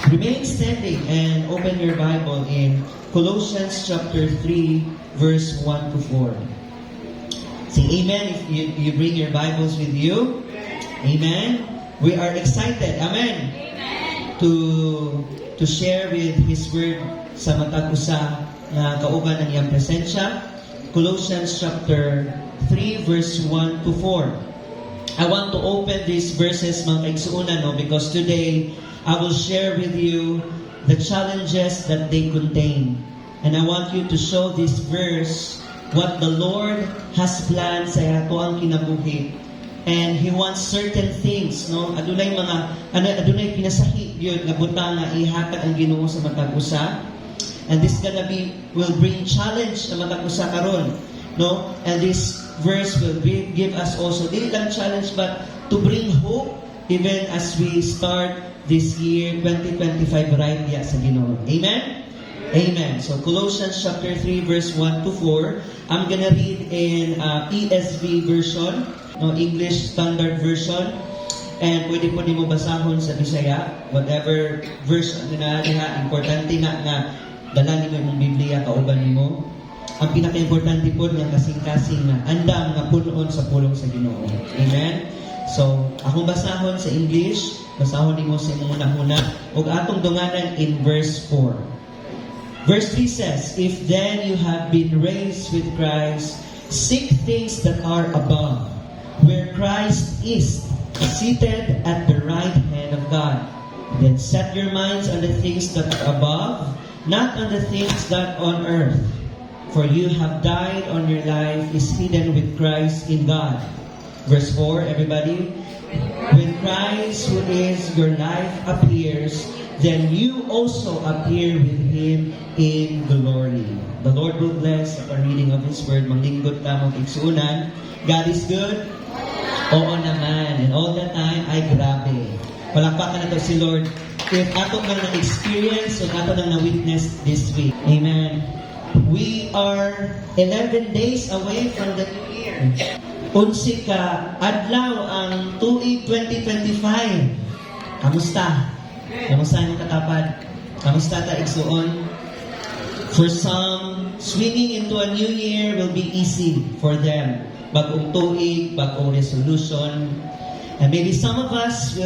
Remain standing and open your Bible in Colossians chapter 3, verse 1 to 4. Say amen if you bring your Bibles with you. Amen. We are excited. Amen. To share with His Word sa matag usa na kauban ng iyang presensya. Colossians chapter 3, verse 1 to 4. I want to open these verses mga kaigsuunan, because today I will share with you the challenges that they contain. And I want you to show this verse what the Lord has planned sa ato ang kinabuhi. And He wants certain things, no? Adunay adunay pinasahi yun nga butang nga ihatag ang Ginoo sa matag usa. And this will bring challenge sa matag usa karon, no? And this verse will give us also dili lang challenge but to bring hope even as we start this year 2025 right diya sa Ginoo. Amen. Amen. So Colossians chapter 3 verse 1 to 4. I'm gonna read in ESV version, no, English Standard Version. And pwede po nimo basahon sa Bisaya, whatever version na diha. Importante nga dala nimo imong Biblia kauban nimo. Ang pinaka-importante po nga kasing-kasing na andam nga punon sa pulong sa Ginoo. Amen. So akong basahon sa English, basahon nimo sa imong una-una ug atong dunganan in verse 4. Verse 3 says, "If then you have been raised with Christ, seek things that are above, where Christ is, seated at the right hand of God. Then set your minds on the things that are above, not on the things that on earth. For you have died, on your life is hidden with Christ in God." Verse 4, everybody. "When Christ, who is your life, appears, then you also appear with Him in glory." The Lord will bless our reading of His Word. Manglingkod ta mong igsuunan. God is good? Oo naman. And all the time, ay grabe. Palakpakan na to si Lord. If ato lang na-experience o ato lang na-witness this week. Amen. We are 11 days away from the new year. Unsi ka adlaw ang tuig 2025. Kamusta? Kamusta ang katapad? Kamusta ta igsuon? For some, swinging into a new year will be easy for them. Bagong tuig, bagong resolution. And maybe some of us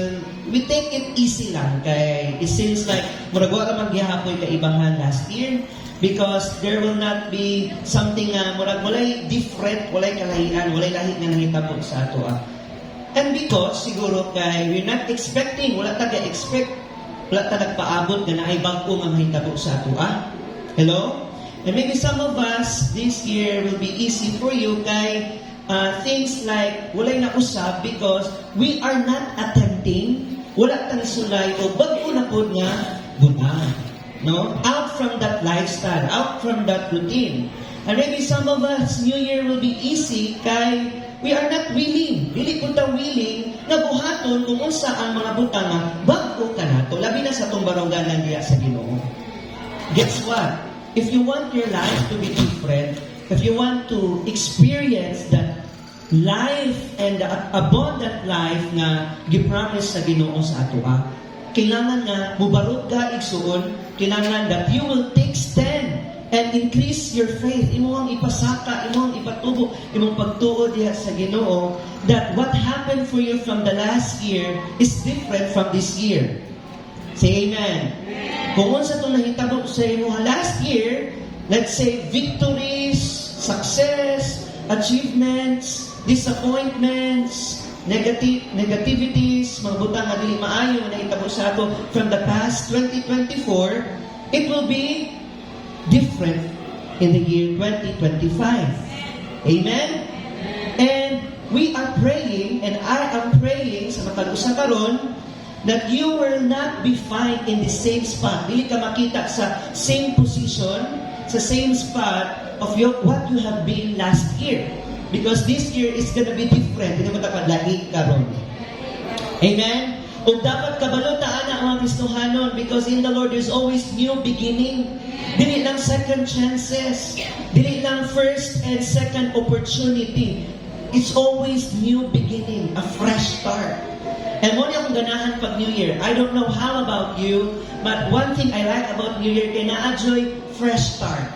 we take it easy lang kay it seems like murag wa ra magyahapoy kaibahan last year because there will not be something murag walay different, walay kalahian, walay lahi nga nahitabo sa ato. And because siguro kay we're not expecting, wala ta ga-expect, wala ta nagpaabot nga naay bag-o nga mahitabo sa ato. Hello? And maybe some of us this year will be easy for you kay things like walay na usab because we are not attempting, wala tang sulay o bag-o na po nga guna. No? Out from that lifestyle, out from that routine. And maybe some of us, New Year will be easy kay we are not willing. Dili po ta willing na buhaton kung unsa ang mga butang nga bag-o ka nato. Labi na sa itong barangganan diya sa Ginoo. Guess what? If you want your life to be different, if you want to experience that life and the abundant life na gipromise sa Ginoo sa ato, kailangan nga mubarog ka igsuon, kailangan that you will take stand and increase your faith. Imong ipasaka, imong ipatubo, imong pagtuo diha sa Ginoo that what happened for you from the last year is different from this year. Say amen. Kung unsa itong nahitabo sa imo last year, let's say victories, success, achievements, disappointments, negativities, mga butang nga dili maayo na itabo sa ato from the past 2024, it will be different in the year 2025. Amen? And we are praying, and I am praying sa matag usa karon that you will not be found in the same spot. Dili ka makita sa same position, sa same spot of what you have been last year. Because this year is gonna be different. Hindi mo tapadlahi karon. Amen? O dapat kabalo taan ang mga Kristohanon because in the Lord there's always new beginning. Dili lang second chances. Dili lang first and second opportunity. It's always new beginning, a fresh start. And mo akong ganahan pag New Year. I don't know how about you, but one thing I like about New Year kay naadyoy fresh start.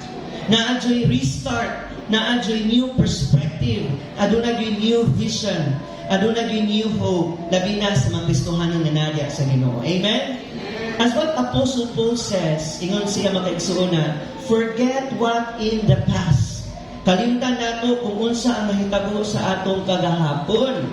Naadyoy restart. Naadyoy new perspective. Aduna gyud new vision. Aduna gyud new hope. Labi na sa mga Kristohanon nga nadya sa Ginoo. Amen? As what Apostle Paul says, ingon siya makaigsuuna, forget what in the past. Kalimtan nato kung unsa ang nahitabo sa atong kagahapon.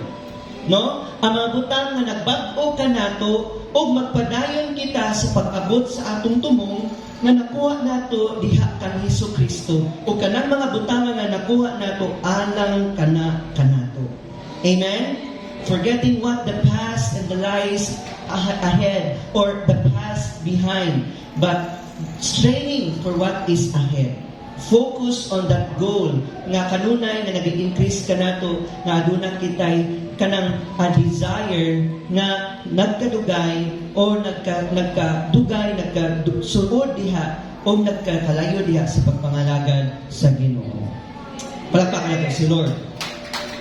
No? Ang mga butang nga nagbag-o ka nato o magpadayon kita sa pag-abot sa atong tumong nga nakuha nato diha kan Hesukristo o kanang mga butang nga nakuha nato alang kana kanato. Amen? Forgetting what the past and the lies ahead or the past behind, but straining for what is ahead. Focus on that goal nga kanunay nga nag-increase ka nato nga aduna kitay kanang desire nga nagkadugay o nagkadugay nagkasuod diha o nagkakalayo diha sa pagpangalagad sa Ginoo. Palakpakan nato si Lord.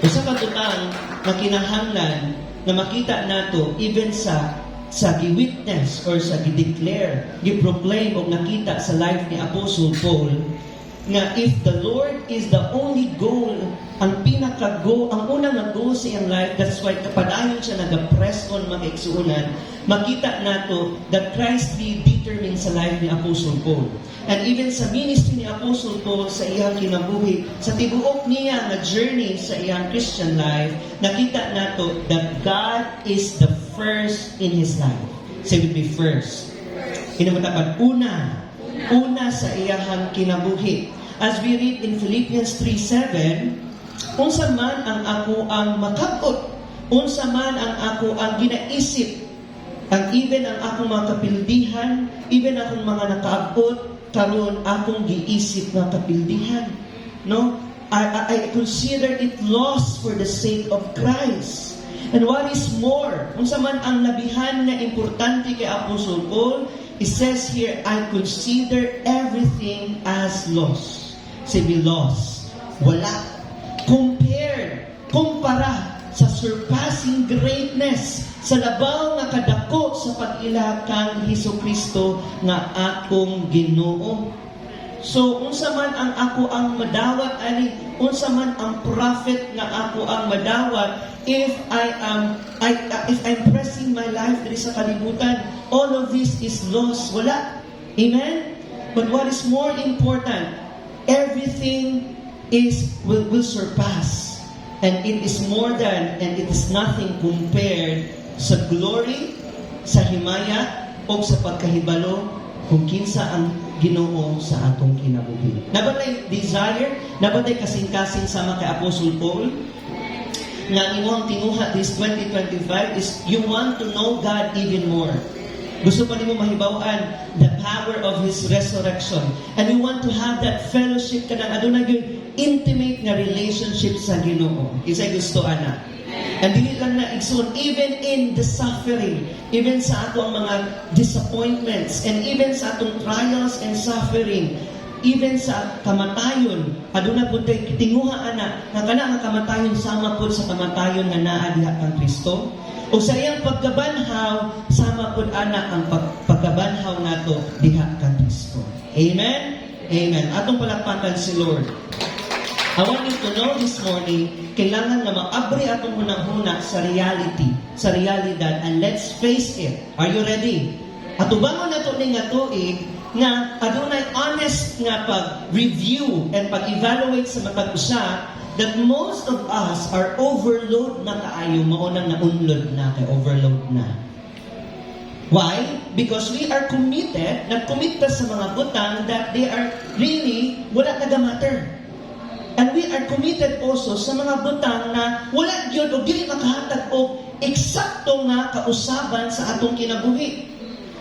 Usa ka butang na kinahanglan na makita nato even sa gi-witness or sa gi-declare, gi-proclaim o nakita sa life ni Apostle Paul nga if the Lord is the only goal, ang pinaka-goal, ang unang nag-goal sa iyang life, that's why kapadayon siya nag-press on mga igsuunan, makita nato that Christ be determined sa life ni Apostle Paul. And even sa ministry ni Apostle Paul sa iyang kinabuhi, sa tibuok niya nga journey sa iyang Christian life, nakita nato that God is the first in his life. Say with me, first. Kinamatapan, una sa iyahang kinabuhi. As we read in Philippians 3:7, unsa man ang ako ang makabot, unsa man ang ako ang ginaisip, ang even ang akong mga kapildihan, even akong mga nakaabot, karon akong giisip nga kapildihan. No? I consider it loss for the sake of Christ. And what is more, unsa man ang labihan na importante kay Apostle Paul, it says here, I consider everything as loss. Say be loss. Wala. Kumpara sa surpassing greatness, sa labaw nga kadako sa pag-ila kang Hesukristo nga akong Ginoo. So, unsa man ang ako ang madawat, ani, unsa man ang prophet nga ako ang madawat, if I'm pressing my life diri sa kalibutan, all of this is lost. Wala. Amen? But what is more important, everything will surpass. And it is more than, and it is nothing compared sa glory, sa himaya, o sa pagkahibalo, kung kinsa ang Ginoo sa atong kinabuhi. Nabatay desire, nabatay kasing-kasing sama kay Apostle Paul, nga imong tinuha this 2025 is you want to know God even more. Gusto pa nimo mahibaw-an the power of His resurrection. And you want to have that fellowship kanang aduna gyud intimate nga relationship sa Ginoo. Isay gusto ana. And dili lang na igsoon, even in the suffering, even sa atong mga disappointments, and even sa atong trials and suffering, even sa kamatayon, aduna pud tay tinguha ana nga kana nga kamatayon sama pud sa kamatayon nga naa diha kang Kristo. O sa iyang pagkabanhaw, sama pud ana ang pagkabanhaw nato diha kang Kristo. Amen? Amen. Atong palakpakan si Lord. I want you to know this morning, kailangan na maabri atong hunang-huna sa reality, sa realidad, and let's face it. Are you ready? Atubangon nato ni nga tuig nga adunay honest nga pag-review and pag-evaluate sa matag usa that most of us are overload na kaayo, maunang naunlod na kay overload na. Why? Because we are committed, nag-commit ta sa mga butang that they are really wala taga-matter. And we are committed also sa mga butang na wala gyud o dili makahatag og eksakto nga kausaban sa atong kinabuhi.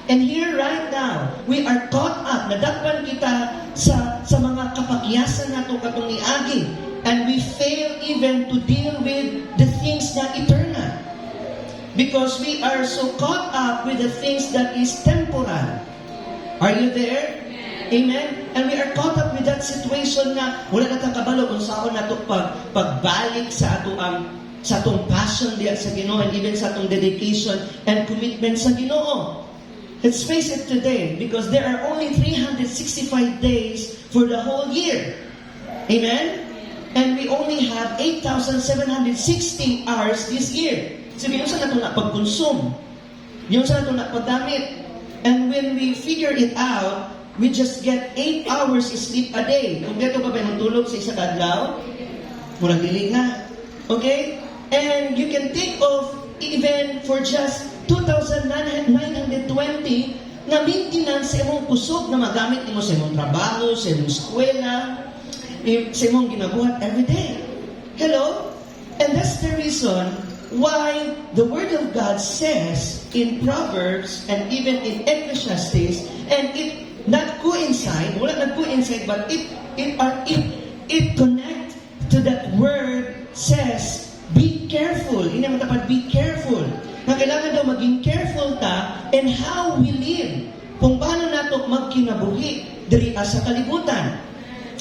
And here right now, we are caught up, nadakpan kita sa mga kapakyasan nato katong niagi, and we fail even to deal with the things na eternal. Because we are so caught up with the things that is temporal. Are you there? Amen? And we are caught up with that situation na wala na tang kabalo kung saan nato pagbalik sa ato ang sa atong passion diya sa Ginoo, and even sa atong dedication and commitment sa Ginoo. Let's face it today, because there are only 365 days for the whole year. Amen? And we only have 8,760 hours this year. So, yun sa nato na pag-consume. Yun sa nato na pagdamit. And when we figure it out, we just get 8 hours sleep a day. Kung dito pa ba yung tulog sa isa kadlaw, mula dili na. Okay? And you can think of even for just 2,920 na maintenance sa imong kusog na magamit nimo sa imong trabaho, sa imong eskwela, sa imong ginabuhat every day. Hello? And that's the reason why the Word of God says in Proverbs and even in Ecclesiastes, and it not coincide, wala not coincide, but it connect to that word says, be careful. Hindi naman dapat be careful. Na kailangan daw maging careful ta and how we live. Kung paano nato magkinabuhi diri sa kalibutan.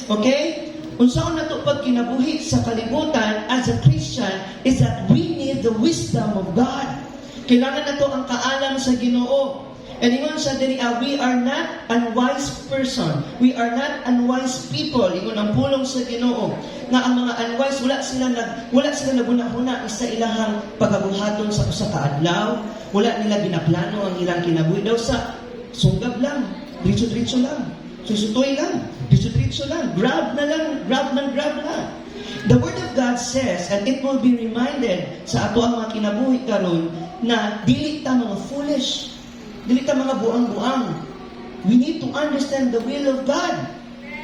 Okay? Unsaon nato pagkinabuhi sa kalibutan as a Christian is that we need the wisdom of God. Kailangan nato ang kaalam sa Ginoo. And ingon sa diri, we are not unwise person. We are not unwise people. Ingon ang pulong sa Ginoo na ang mga unwise wala sila naguna-huna sa ilahang pagabuhaton sa usa ka adlaw. Wala nila ginaplano ang ilang kinabuhi daw sa sunggab lang, diretso lang. Susutoy lang, diretso lang. Grab lang. The Word of God says, and it will be reminded sa ato ang mga kinabuhi karon na dili ta mga foolish. Dili ta mga buang-buang. We need to understand the will of God.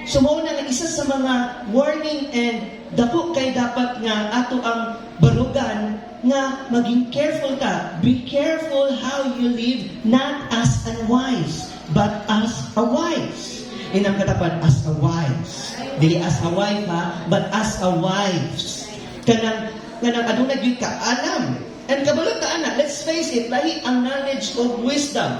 So mao na nga isa sa mga warning and dako kay dapat nga ato ang barugan nga maging careful ta. Be careful how you live, not as unwise, but as a wise. Inang katapan, as a wise. Dili as a wife ha, but as a wives. Kanang aduna gyud ka alam. And kabalot ta ana, let's face it, lahi ang knowledge of wisdom.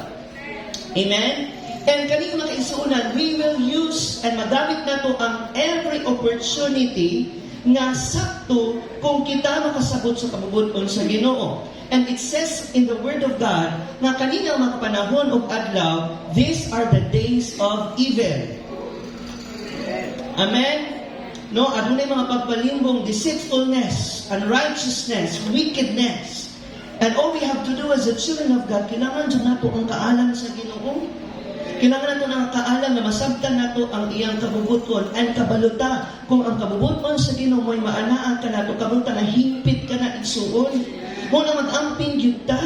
Amen? And kani mga kaisunan, we will use and magamit nato ang every opportunity nga sakto kung kita makasabot sa kabubuton sa Ginoo. And it says in the Word of God na kanina mga panahon og adlaw, these are the days of evil. Amen? No, adunay mga pagpalimbong, deceitfulness, unrighteousness, wickedness. And all we have to do as the children of God, kailangan dyan nato ang kaalam sa Ginoo. Kailangan nato ng kaalam na masabtan nato ang iyang kabubuton and kabaluta. Kung ang kabubuton sa Ginoo mo'y maanaan ka nato, kabaluta na himpit ka na igsuon. Kung na mag-amping yun ta,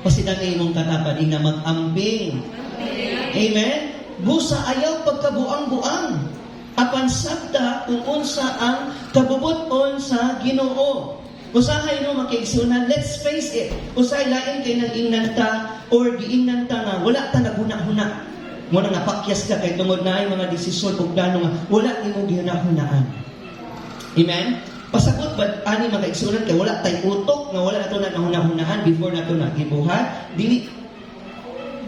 kasi dangay mong katapad na mag-amping. Amen? Busa ayaw pagkabuang-buang. Apan sabta kung unsa ang kabubuton sa Ginoo. Usahay no makiigsunan, let's face it. Usahay lain kay nang inanta or giingnan ta nga wala ta naguna-huna. Mo na napakyas ka kay tungod na ay mga desisyon ug plano nga wala nimo gihunahunaan. Amen. Pasabot ba ani mga igsunan kay wala tay utok nga wala nato na nahunahunaan before nato na gibuhat? Dili.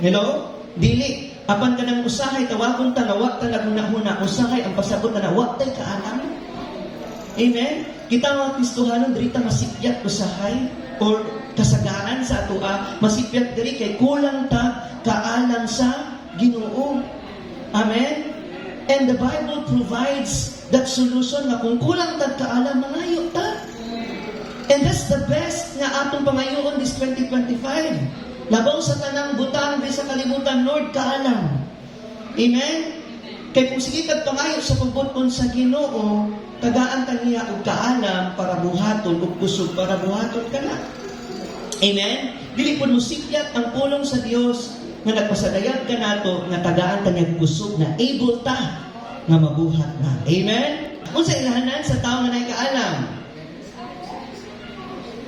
Hello? Dili. Apan ka nang usahay, tawagon ta na wak ta naguna-huna, usahay ang pasabot na wak tay kaalam. Amen? Kita mga Kristohanon, diri ta masipyat usahay or kasagaan sa atua, masipyat diri kay kulang ta kaalam sa Ginoo. Amen? And the Bible provides that solution na kung kulang ta kaalam, mangayo ta. And that's the best nga atong pangayoon this 2025. Labaw sa tanang butang di sa kalibutan, Lord, kaalam. Amen? Kaya kung sige kag pangayo sa pagbuton sa Ginoo, tagaan ka niya og kaalam para buhaton ug kusog para buhaton ka na. Amen? Dili pud mo sikyat ang pulong sa Dios nga nagpasadayag ka nato nga tagaan ta niya kusog na able ta nga mabuhat na. Amen? Unsa ilahanan sa tawo nga nay kaalam?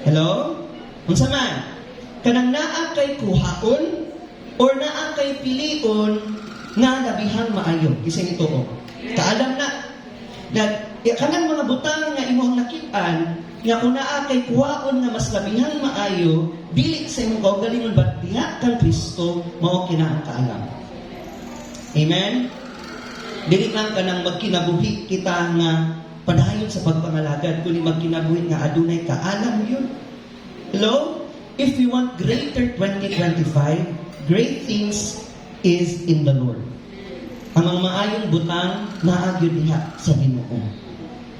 Hello? Unsa man? Kanang naa kay kuhaon or naa kay pilion nga labihang maayo. Isang ito o. Kaalam na. That kanang mga butang nga imong nakitaan nga kung naa kay kuhaon nga mas labihang maayo, dili sa imong kaugalingon ba't diha kang Kristo mao kinaang kaalam. Amen? Dili lang kanang magkinabuhi kita nga padayon sa pagpangalagad kundi magkinabuhi nga adunay kaalam yun. Hello? If we want greater 2025, great things is in the Lord. Ang mga maayong butang naagyo diha sa Ginoo.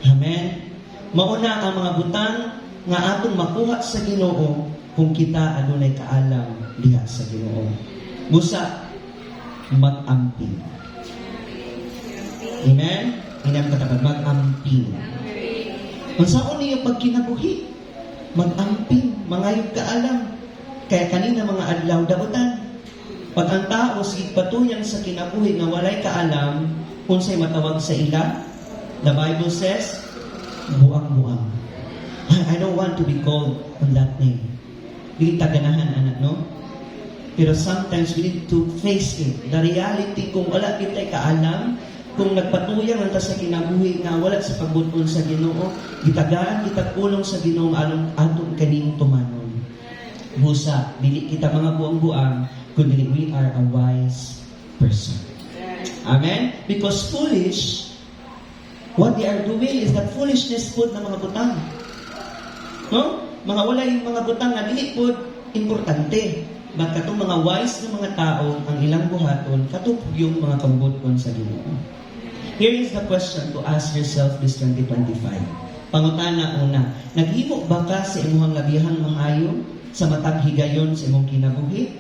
Amen. Mauna ang mga butang nga atong makuha sa Ginoo kung kita adunay kaalam diha sa Ginoo. Busa mag-amping. Amen? Hinam katapat, mag-amping. Ang saan niyo pagkinabuhi? Mag-amping, mangayog kaalam. Kaya kanina mga adlaw daotan. Pag ang tao sige patuyan sa kinabuhi nga walay kaalam, unsay matawag sa ila? The Bible says, buang-buang. I don't want to be called on that name. Dili ta ganahan anak, no? Pero sometimes we need to face it. The reality kung wala kita'y kaalam, kung nagpatuyang ang ta sa kinabuhi nga wala sa pagbuton sa Ginoo, gitagaan kita kulong sa Ginoo along atong kaning tumanon. Busa, dili kita mga buang-buang, kundi we are a wise person. Amen? Because foolish, what they are doing is that foolishness pud na mga butang. No? Mga wala yung mga butang na dili pud importante. But katong mga wise na mga tao, ang ilang buhaton, katupog yung mga kambuton sa Ginoo. Here is the question to ask yourself this 2025. Pangutana una, naghimo ba ka sa imuhang labihang mangayo sa matag higayon sa imong kinabuhi?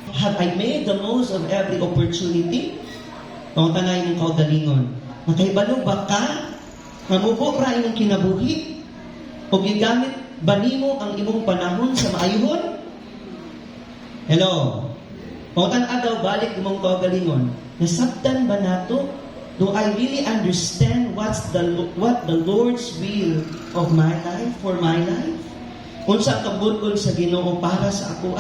Have I made the most of every opportunity? Pangutana imong kaugalingon, nakahibalo ba ka? Mamubo ra imong kinabuhi? O gigamit ba nimo ang imong panahon sa maayuhon? Hello? Pangutana daw balik imong kaugalingon, nasabtan ba nato? Do I really understand what the Lord's will of my life, for my life? Unsa ang kabuton sa Ginoo para sa ako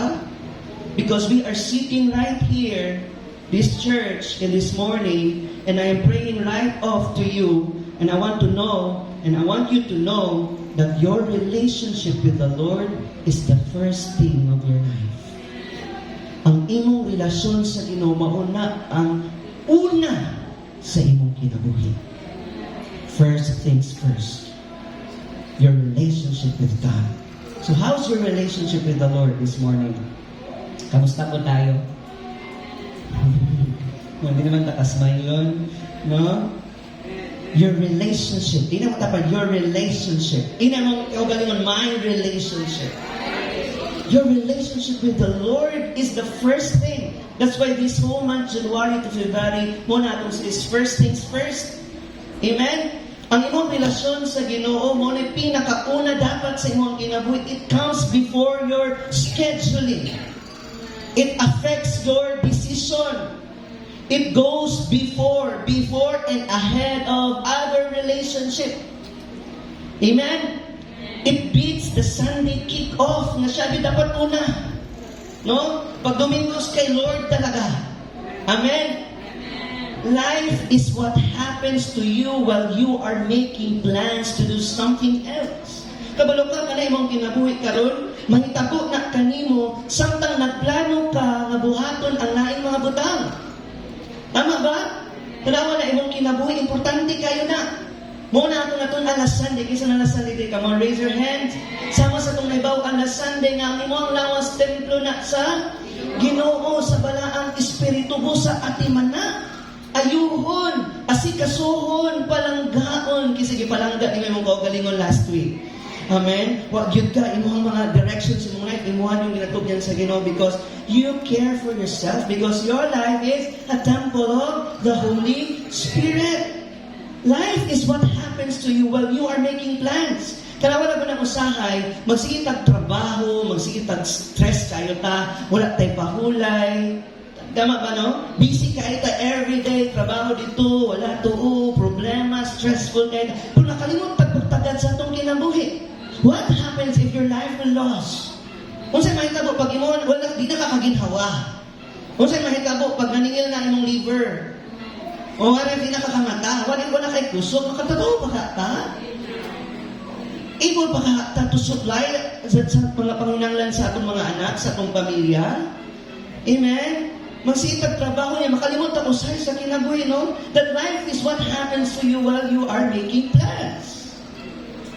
Because we are sitting right here, this church, in this morning, and I am praying right off to you, and I want to know, and I want you to know, that your relationship with the Lord is the first thing of your life. Ang imong relasyon sa Ginoo mauna ang una sa imong kinabuhi. First things first. Your relationship with God. So how's your relationship with the Lord this morning? Kamusta po tayo? Hindi naman takasmile yun. No? Your relationship. Di naman tapat, your relationship. Ina mo, kaugalingon, my relationship. Your relationship with the Lord is the first thing. That's why this whole month, January to February, muna itong is first things first. Amen? Ang imong relasyon sa Ginoo mo na pinakauna dapat sa imong kinabuhi. It comes before your scheduling. It affects your decision. It goes before and ahead of other relationship. Amen? It beats the Sunday kick-off na siya dapat una. No? Pag Domingos kay Lord talaga. Amen? Life is what happens to you while you are making plans to do something else. Kabalo ka na imong kinabuhi karon, mahitabo na kanimo samtang nagplano ka nga buhaton ang laing mga butang. Tama ba? Tanawa na imong kinabuhi, importante kayo na. Muna ato na itong alas Sunday, kisa na alas Sunday, come on, raise your hands. Sama sa itong naibaw alas Sunday nga ang imong lawas templo na sa Ginoo sa balaang espiritu busa atiman na. Ayuhon, asikasuhon, palanggaon, kisa gipalangga ni mong kaugalingon last week. Amen? Wag yun ka, imuhang mga directions in life, imuhan yung ginatugyan sa Ginoo because you care for yourself because your life is a temple of the Holy Spirit. Life is what happens to you while you are making plans. Kaya wala ko ng usahay, magsigitag trabaho, magsigitag stress kayo ta, wala tayo pahulay. Tama ba, no? Busy kayo ta everyday, trabaho dito, wala to, problema, stressful kayo. Kung nakalimot pagpagtagad sa itong kinabuhi, what happens if your life will loss? Kung sa'y mahitabo, pag imo, wala, di na ka kaginhawa. Kung sa'y mahitabo, pag naningil na imong liver, o nga rin, di na kakamata, wala ko na kay kusog, makatabaw pa ka ta? Able pa ka ta to supply sa mga panginanglan sa atong mga anak, sa atong pamilya? Amen? magsitag trabaho niya, makalimutan ko sa kinabuhi, no? That life is what happens to you while you are making plans.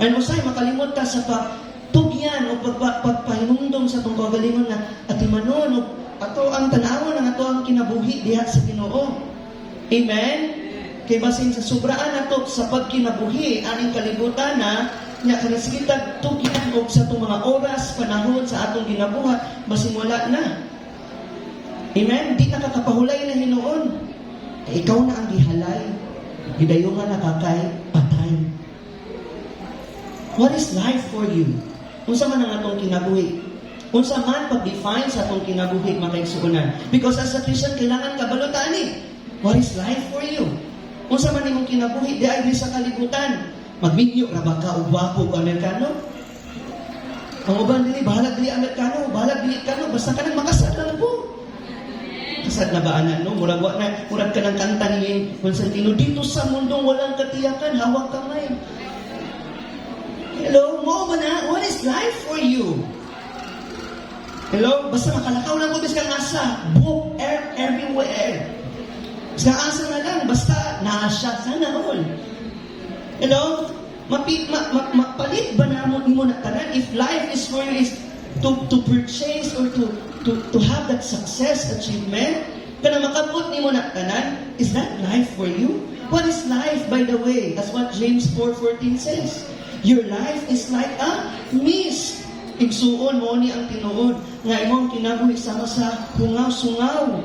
And usay, makalimutan sa pagtugyan o pagpahinumdom sa itong kagalingon na atimanon o ato ang tanawan ng ato ang kinabuhi diha sa Ginoo. Amen? Kay basin sa sobraan nato sa pagkinabuhi, aning kalibutan na nya kanisigitag tugyan og sa itong mga oras, panahon sa atong ginabuhat, basin wala na. Amen? Di nakakapahulay na hinuon. Ikaw na ang gihalay. Gidayo nga nakakay, patay. What is life for you? Unsa man ang atong kinabuhi? Unsa man pag-define sa atong kinabuhi makaigsuonan? Because as a Christian, kailangan kabalutan ni. What is life for you? Unsa man imong kinabuhi? Di ay sa kalibutan. Magbinyo ra ba ka og wapo o Amerikano? Ang uban dili bahala dili Amerikano, bahala dili kano, basta ka nang makasal lang po. Kasad na ba anak, no? Murag ka ng kanta ni Constantino, dito sa mundong walang katiyakan, hawak kamay. Hello? Mo ba na? What is life for you? Hello? Basta makalakaw lang ko, bis kang asa. Book everywhere. Bis kang asa na lang, basta naasya. Sana all. Hello? Mapalit ba na mo na tanan? If life is for you is to purchase or to have that success, achievement, kana makabot ni mo na tanan, is that life for you? What is life, by the way? That's what James 4:14 says. Your life is like a mist. Igsuon mo ni ang tinuod nga imong kinabuhi sama sa hungaw-sungaw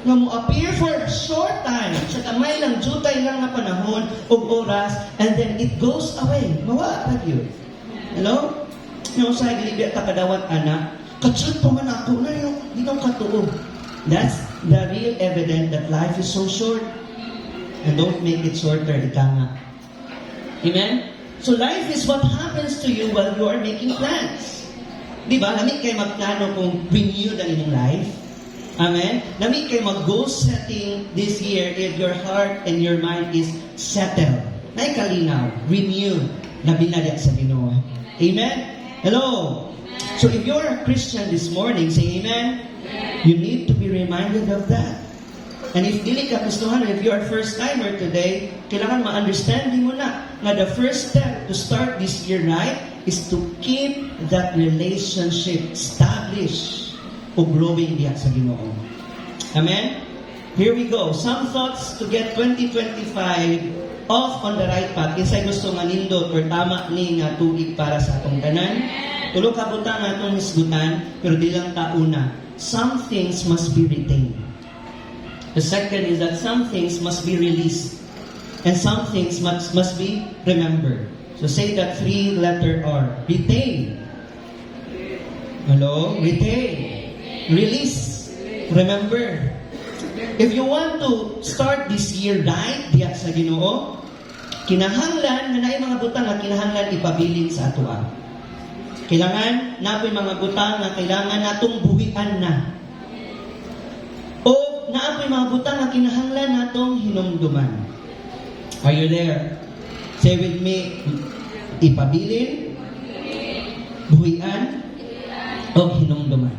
nga mo appear for a short time sa kamay lang jutay lang nga panahon ug oras, and then it goes away. Mawa ra gyud. Hello? Yung sa gilibya ta kadawat anak, katsut pa man ako na yung di ko katuo. That's the real evidence that life is so short. And don't make it shorter, ika nga. Amen? So life is what happens to you while you are making plans. Di ba? Lamig kayo magplano kung renew ang inyong life. Amen? Lamig kayo mag-goal setting this year if your heart and your mind is settled. Nay kalinaw, renew, na binadya sa Ginoo. Amen? Hello? So if you're a Christian this morning, say amen. You need to be reminded of that. And if dili ka Kristohan, if you're a first-timer today, kailangan ma-understand mo na the first step to start this year right is to keep that relationship established o growing diha sa Ginoo. Amen? Here we go. Some thoughts to get 2025 off on the right path. Insay gusto manindot or tama ni nga tuig para sa atong tanan. Tulo ka butang atong hisgutan, pero di lang tauna. Some things must be retained. The second is that some things must be released. And some things must be remembered. So say that 3-letter R. Retain. Hello? Retain. Release. Remember. If you want to start this year right, diya sa Ginoo, kinahanglan, na naay mga butang na kinahanglan ipabilin sa atoa. Kailangan napoy mga butang na kailangan natong buhian na. O naapoy mga butang na kinahanglan natong hinumduman. Are you there? Say with me, ipabilin, buhian, o hinumduman.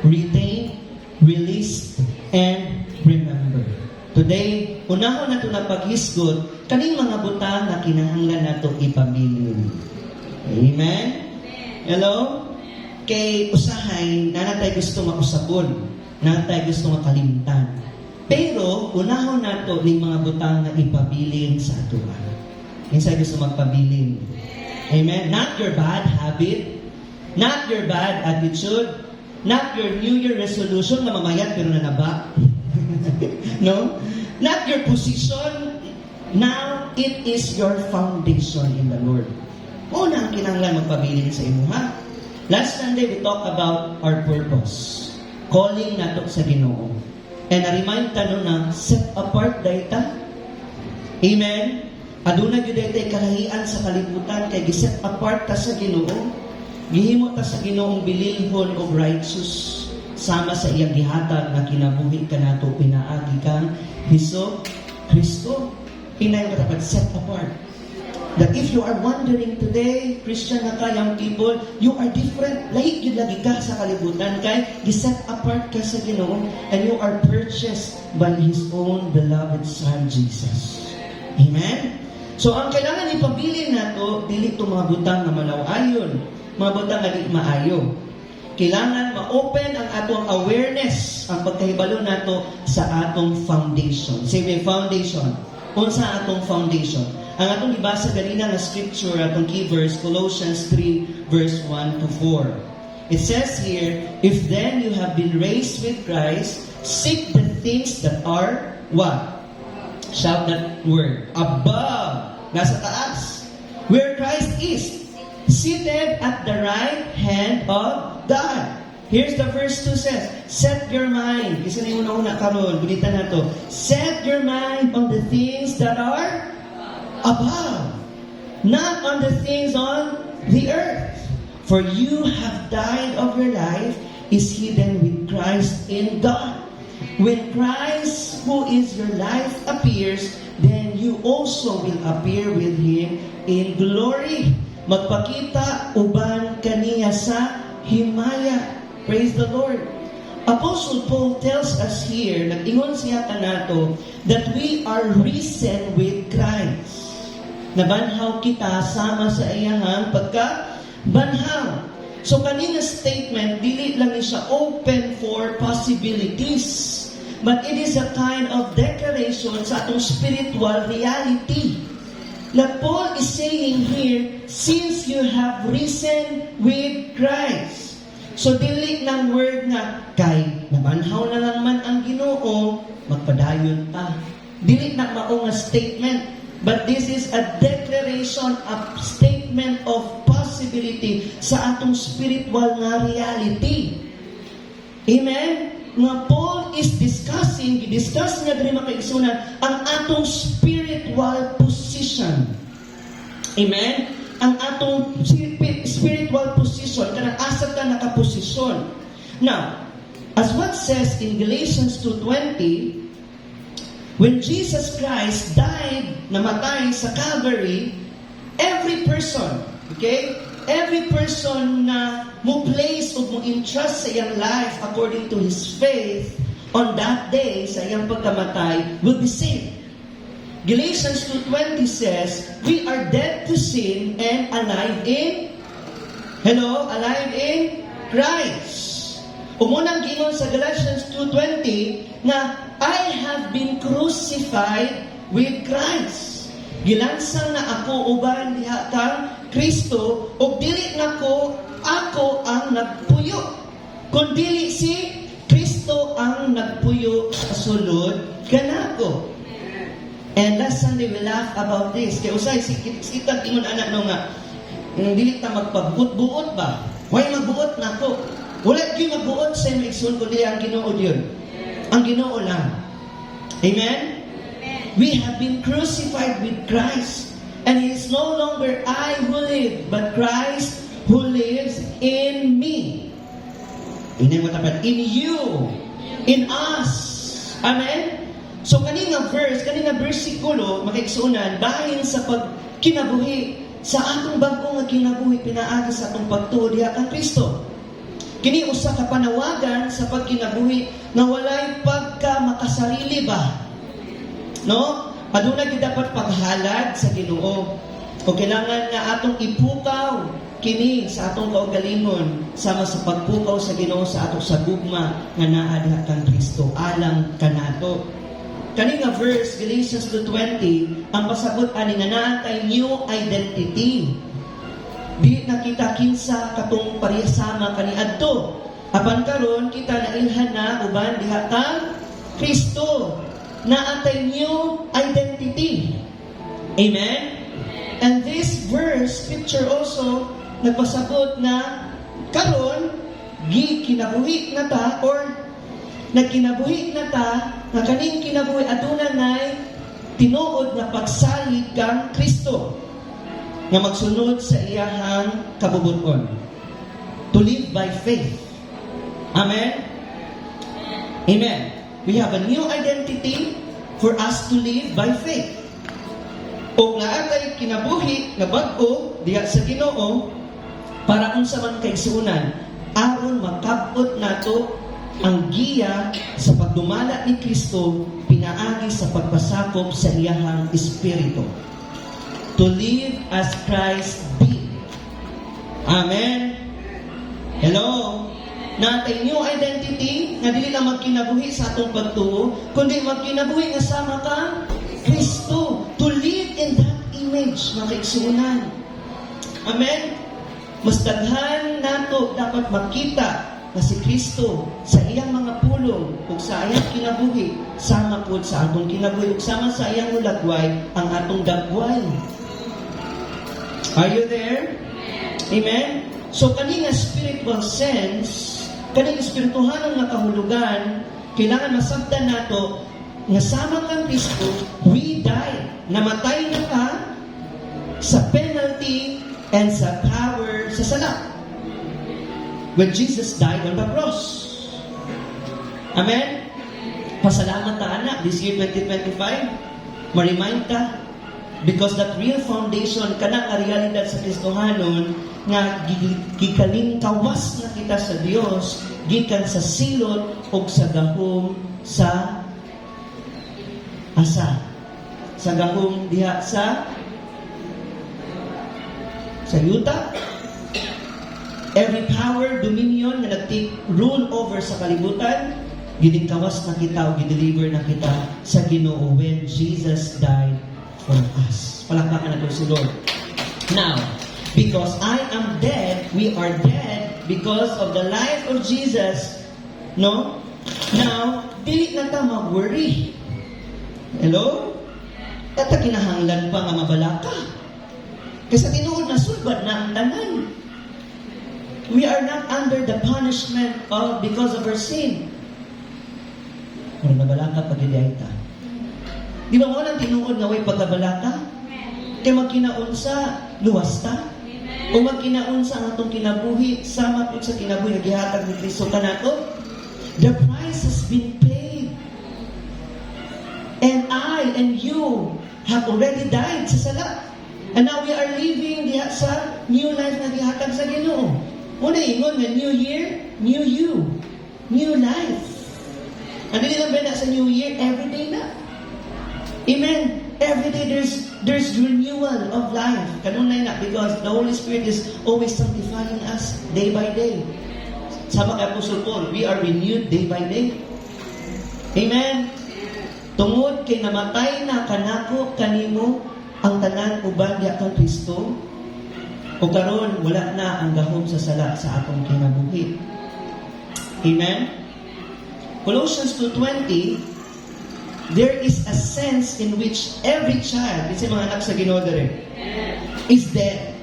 Retain, release, and remember. Today, unahon na ito na paghisgot, kaning mga butang na kinahanglan nato ipabilin. Amen? Hello? Kay usahay, nanatay gusto makusabon, nanatay gusto makalimtan. Pero, unahon nato ning mga butang na ipabilin sa atuan. Insay gusto magpabilin. Amen? Not your bad habit, not your bad attitude, not your New Year resolution na mamayat pero nanaba. No? Not your position. Now, it is your foundation in the Lord. Una ang kinahanglan magpabilin sa imo, ha? Last Sunday, we talked about our purpose. Calling nato sa Ginoo. And na-remind ta no na set apart dayta. Amen? Aduna gyud dayta kalahian sa kalibutan kay gi-set apart ta sa Ginoo. Gihimo ta sa Ginoong bililhon og righteous sama sa iyang gihatag na kinabuhi kanato pinaagi kang Hesus Kristo. Inay mo dapat set apart. That if you are wondering today, Christian na ka, young people, you are different. Lahig yun lagi ka sa kalibutan kay giset apart ka sa Ginoo, and you are purchased by His own beloved Son, Jesus. Amen? So, ang kailangan ipabilin nato, dili ito mga butang na malaw-ayon, mga butang na di maayo. Kailangan ma-open ang atong awareness, ang pagkahibalo nato sa atong foundation. Say may foundation. Unsa atong foundation? Ang atong ibasa ganina nga scripture, atong key verse, Colossians 3, verse 1 to 4. It says here, if then you have been raised with Christ, seek the things that are, what? Shout that word. Above. Nasa taas. Where Christ is. Seated at the right hand of God. Here's the verse 2 says, set your mind. Isa na yung una karon, bulitan na to. Set your mind on the things that are above, not on the things on the earth. For you have died of your life is hidden with Christ in God. When Christ, who is your life, appears, then you also will appear with Him in glory. Magpakita uban kaniya sa himaya. Praise the Lord. Apostle Paul tells us here, nag-ingon siya kanato, that we are risen with Christ. Nabanhaw kita sama sa iyahang pagka-banhaw. So kanina statement, dili lang siya open for possibilities. But it is a kind of declaration sa atong spiritual reality. That Paul is saying here, since you have risen with Christ. So dili ng word nga, kay nabanhaw na lang man ang Ginoo, magpadayon ta. Dili na mao nga statement. But this is a declaration, a statement of possibility sa atong spiritual nga reality. Amen? Nga Paul is discuss niya diri makaigsunan ang atong spiritual position. Amen? Ang atong spiritual position, kanang asa ka nakaposisyon. Now, as what says in Galatians 2:20, when Jesus Christ died, namatay sa Calvary, every person, okay? Every person na mo place o mo entrust sa iyang life according to his faith, on that day, sa iyang pagkamatay, will be saved. Galatians 2:20 says, we are dead to sin and alive in, alive in Christ. Umunang gingon sa Galatians 2:20 na I have been crucified with Christ. Gilansang na ako uban diha kang Kristo, ug dili nako ako ang nagpuyo, kundi si Kristo ang nagpuyo sa sulod kanako. And last Sunday we laugh about this. Kaya usay sikit ingon anak no nga, dili ta magpabuot-buot ba? Why magbuot nako? Wala gyud magbuot sa imong kundi ang Ginoo yun. Ang Ginoo lang. Amen? We have been crucified with Christ. And it is no longer I who live, but Christ who lives in me. In you. In us. Amen? So kanina versikulo, makiksunan, bahin sa pagkinabuhi, sa atong bagong nga kinabuhi, pinaagi sa atong pagtuo diha kang Kristo. Kini usa ka panawagan sa pagkinabuhi na walay pagka makasarili ba? No? Aduna gyud dapat paghalad sa Ginoo. O kailangan nga atong ipukaw kini sa atong kaugalingon sama sa pagpukaw sa Ginoo sa atong sagugma nga naa diha kang Kristo alang kanato. Kani nga verse Galatians 2:20 ang pasabot ani nga naa kay new identity. Di na kita kinsa katong parehasama kaniadto. Apan karon kita nailhan na uban diha kang Kristo. Na atay new identity. Amen? And this verse, scripture also, nagpasabot na karon kinabuhi na ta or nagkinabuhi na ta nga kaning kinabuhi aduna nay tinuod na pagsalig kang Kristo nga magsunod sa iyahang kabubuton. To live by faith. Amen? Amen. We have a new identity for us to live by faith. O naatay kinabuhi nga bag-o diha sa Ginoo para unsa man kay suunan aron makabot nato ang giya sa pagdumala ni Kristo pinaagi sa pagpasakop sa iyahang espiritu. To live as Christ did. Amen. Hello. Natay new identity nga dili lang magkinabuhi sa atong pagtuo, kundi magkinabuhi nga sama kang Kristo. To live in that image, mga kaigsuunan. Amen? Mas daghan nato dapat makita na si Kristo sa iyang mga pulong ug sa iyang kinabuhi, sama po sa atong kinabuhi ug sama sa iyang ulagway ang atong dagway. Are you there? Amen? So, kaning spiritual sense, kaning espirituhanong nga kahulugan, kailangan masabtan nato nga sama kang Kristo, we die. Namatay na ka sa penalty and sa power sa sala. When Jesus died on the cross. Amen? Pasalamat ta anak, this year 2025, ma-remind ka, because that real foundation, kanang realidad sa Kristohanon, nga gikaling kawas na kita sa Dios, gikan sa silot o sa gahom sa asa. Sa gahom diha sa yuta. Every power, dominion na nag-take rule over sa kalibutan, ginikawas na kita o gideliver na kita sa Ginoo when Jesus died for us. Palakpakan natin si Lord. Now, because I am dead, we are dead because of the life of Jesus. No? Now, dili na ta mag-worry. Hello? At kinahanglan pa nga mabalaka. Kasi tinuod na sulbad na ang tanan. We are not under the punishment of because of our sin. Kung nabalaka pag ta. Di ba mo lang tinuod na way pagkabalaka? Kaya magkinaunsa, luwas ta? O magkinaunsa ang atong kinabuhi, sama po sa kinabuhi, nagihatag ni Kristo ka na to? The price has been paid. And I and you have already died sa sala. And now we are living diha sa new life na gihatag sa Ginoo. Una ingon nga new year, new you, new life. Ano nilang ba na sa new year? Everyday na. Amen. Every day there's renewal of life. Kanunay na because the Holy Spirit is always sanctifying us day by day. Sama kay Apostle Paul, we are renewed day by day. Amen. Tungod kay namatay na kanako kanimo ang tanan uban diha kang Kristo. O karon wala na ang gahom sa sala sa atong kinabuhi. Amen. Colossians 2:20, there is a sense in which every child, kasi mga anak sa Ginoo dere, is dead.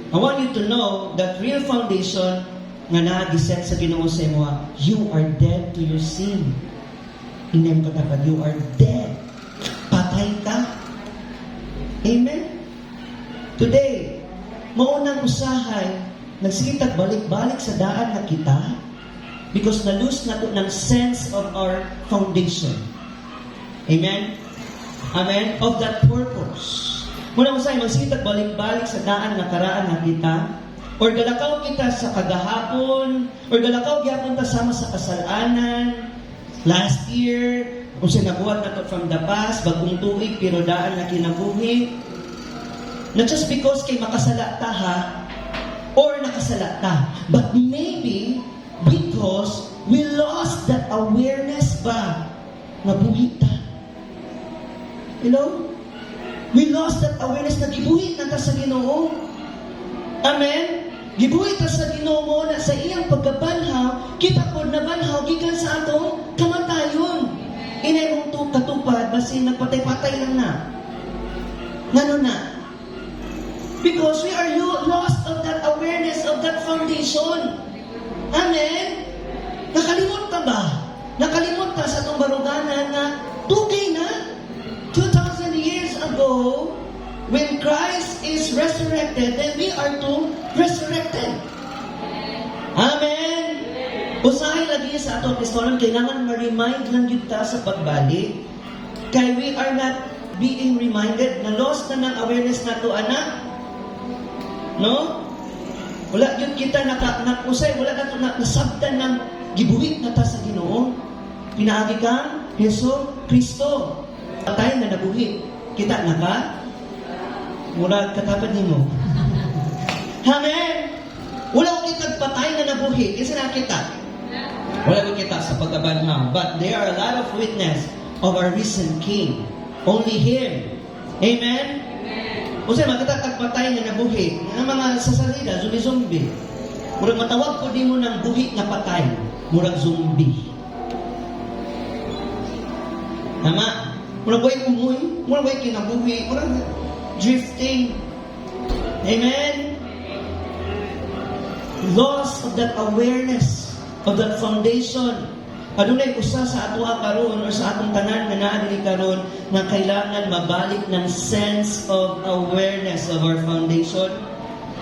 I want you to know that real foundation nga nagiset sa Ginoo sa imo, you are dead to your sin. Inem ka dapat, you are dead. Patay ka. Amen? Today, maunang usahay, nagsikitag balik-balik sa daan na kita because na-lose na to ng sense of our foundation. Amen? Amen? Of that purpose. Muna usahay, magsikitag balik-balik sa daan na karaan na kita or galakaw kita sa kagahapon or galakaw gyapon ta sama sa kasalanan last year kung sinabuhat na to from the past, bagong tuig, pero daan na kinabuhi. Not just because kay makasala ta ha, or nakasala ta, but maybe because we lost that awareness ba na buhi ta. You know? We lost that awareness na gibuhi na ta sa Ginoo. Amen? Gibuhi ta sa Ginoo na sa iyang pagkabanhaw, kita pod na banhaw gikan sa atong kamatayon. Inay mong katupad, basi nagpatay-patay lang na. Ngano na? Because we are lost of that awareness of that foundation. Amen? Nakalimot ka ba? Nakalimot ka sa itong baruganan na tugay na. 2,000 years ago, when Christ is resurrected, then we are too resurrected. Amen? Usahay lagi sa atong Kristohanon, kailangan ma-remind lang yun ta sa pagbalik. Kaya we are not being reminded na lost na ng awareness na to, anak. No? Wala yun kita nakusay, wala na ito nasabdan ng gibuhit na ta sa Ginoo. Pinaagi kang Yeso Kristo. Patay na nabuhit. Kita na ka? Mula katapad mo. Amen! Wala ko kita patay na nabuhit. Kasi nakita. Wala ko kita sa pagkabanham. But there are a lot of witness of our risen King. Only Him. Amen? O siya, magkita patay na nabuhit. Ang mga sasalida, zombie-zombie. Murag matawag ko di mo ng buhit na patay. Murag zombie. Tama? Murag way umuy. Murag way kinabuhi. Murag drifting. Amen? Loss of that awareness, of that foundation. Adunay usa sa atua karon or sa atong tanan nga naa diri karon na kailangan mabalik ng sense of awareness of our foundation.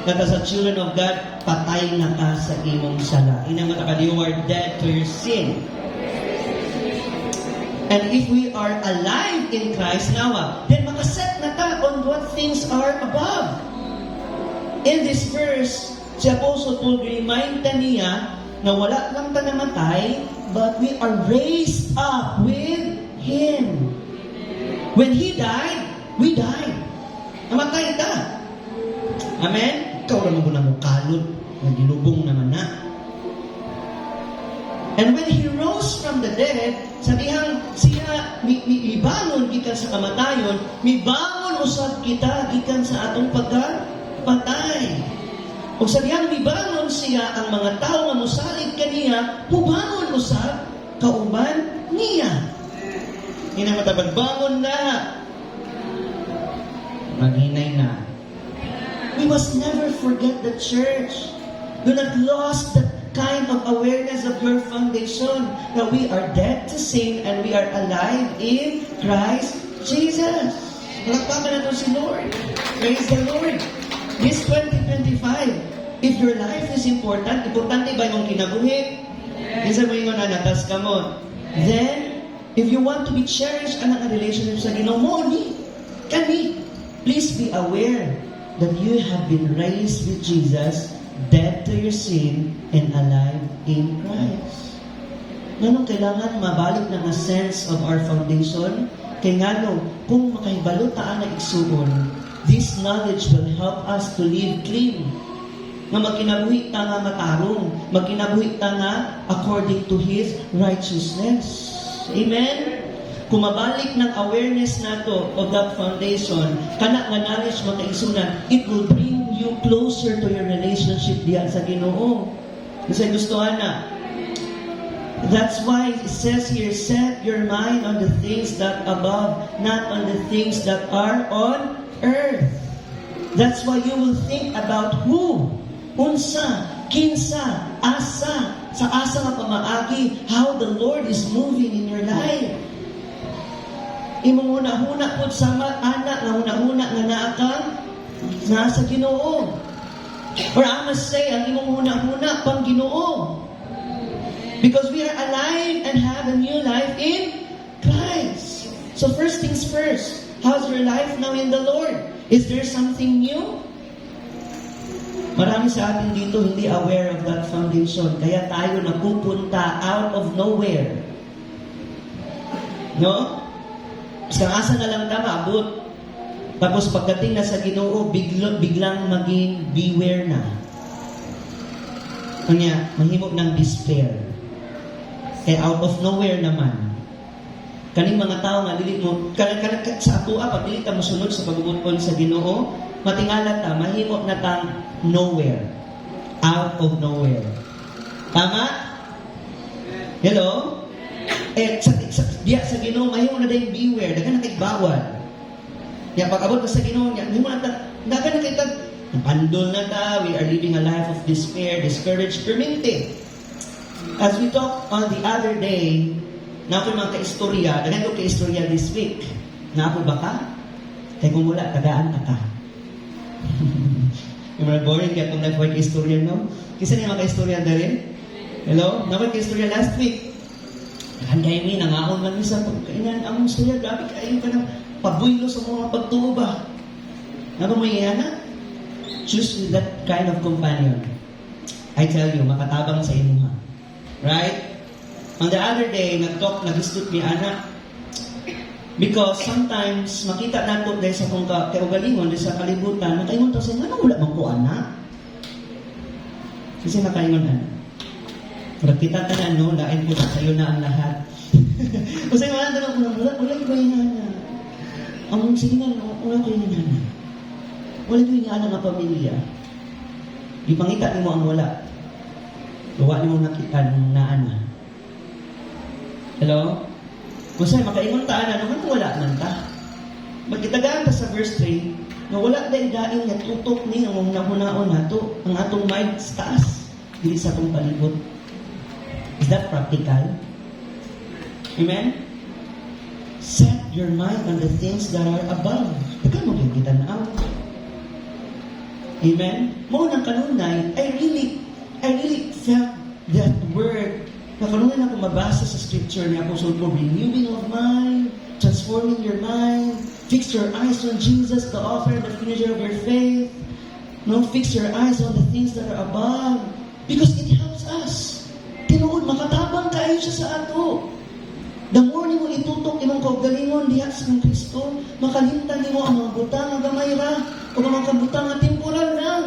That as a children of God, patay na ka sa imong sala. Ina mata you are dead to your sin. And if we are alive in Christ now, then makaset na ta on what things are above. In this verse, si Apostle Paul remind niya na wala lang ta namatay, but we are raised up with Him. When He died, we died. Namatay ta. Amen? Ikaw naman mo na mo kalod, nagilubong naman na. And when He rose from the dead, sabihang siya, mibangon gikan sa kamatayon, mibangon usab kita gikan sa atong pagkapatay. O sabihang mibangon siya ang mga tao nga mosalig kaniya, mubangon usab kauban niya. Ina matabagbangon na. Maghinay na. We must never forget the church. Do not lose that kind of awareness of your foundation that we are dead to sin and we are alive in Christ Jesus. Palakpakan na ito si Lord. Praise the Lord. This 2025, if your life is important, importante ba yung kinabuhi? Isa mo yung natas ka mo. Then, if you want to be cherished ka ng relationship sa Ginoo mo, kani, please be aware that you have been raised with Jesus, dead to your sin, and alive in Christ. Ganun kailangan mabalik na sense of our foundation. Kaya nga no, kung makahibalo taan na igsuon, this knowledge will help us to live clean. Nga magkinabuhi ta nga matarong, magkinabuhi ta nga according to His righteousness. Amen? Kung mabalik ng awareness nato of that foundation, kana nga knowledge makaigsunan, it will bring you closer to your relationship diyan sa Ginoo. Kasi gustuhan na. That's why it says here, set your mind on the things that above, not on the things that are on earth. That's why you will think about who, unsa, kinsa, asa, sa asa nga pamaagi, how the Lord is moving in your life. Imong huna-huna po sa anak nga huna-huna nga naa kang nasa Ginoo. Or I must say, ang imong huna-huna pang Ginoo. Because we are alive and have a new life in Christ. So first things first, how's your life now in the Lord? Is there something new? Marami sa atin dito hindi aware of that foundation. Kaya tayo napupunta out of nowhere. No? Sa asa na lang ta maabot. Tapos pagdating na sa Ginoo, biglang maging beware na. Kanya, mahimok ng despair. Eh out of nowhere naman. Kaning mga tao nga dili mo sa atua pag dili ta mosunod sa pagbubuton sa Ginoo, matingala ta mahimok na tang nowhere. Out of nowhere. Tama? Hello? Eh sa Ginoo mahimok na dayong beware, dagan na kay bawal. Ya pag-abot ka sa Ginoo, mahimok na ta dagan na kay ta pandol na ta, we are living a life of despair, discouraged, perminted. As we talked on the other day, na ako mga kaistorya, daghan ko kaistorya this week. Na ako ba ka? Kaya kung wala, tagaan ka. Yung mga boring kaya kung nag-work kaistorya, no? Kisa niya mga kaistorya dali? Hello? Na-work kaistorya last week. Daghan kayo ni, nangaon man sa pagkainan. Ang istorya, grabe kayo ka na. pabuylo sa mga pagtuo ba? Ano mo yana? Choose that kind of companion. I tell you, makatabang sa imuha. Right? On the other day, nag-istut mi anak. Because sometimes, makita nato dahil sa kong kaugalingon, dahil sa kalibutan, nakaingon to sa ano wala man ko anak? Kasi nakaingon na. Pero kita tanan, no, lain ko na sa'yo na ang lahat. Kasi wala ko yung nana. Sige nga, wala ko yung nana. Wala ko yung nana ng pamilya. Ipangita mo ang wala. Gawa ni mo nakita ng naana. Hello? Kung sa'yo, makaingon ta na, naman wala man ta. Magkitagaan ta sa verse 3, na wala dahil daing nga tutok ni ang nahunaon nato, ang atong mind sa taas, dili sa atong palibot. Is that practical? Amen? Set your mind on the things that are above. Ikaw mo yung kita na out. Amen? Mo ng kanunay, I really felt that word. Nakanungan ako mabasa sa scripture ni Apostle Paul, renewing of mind, transforming your mind, fix your eyes on Jesus, the author and the finisher of your faith. No, fix your eyes on the things that are above. Because it helps us. Tinuod, makatabang kayo siya sa ato. The more ni mo itutok imong kaugalingon diha sa Kristo, makalimtan nimo ang mga butang nga gamay ra o mga kabutang nga temporal lang.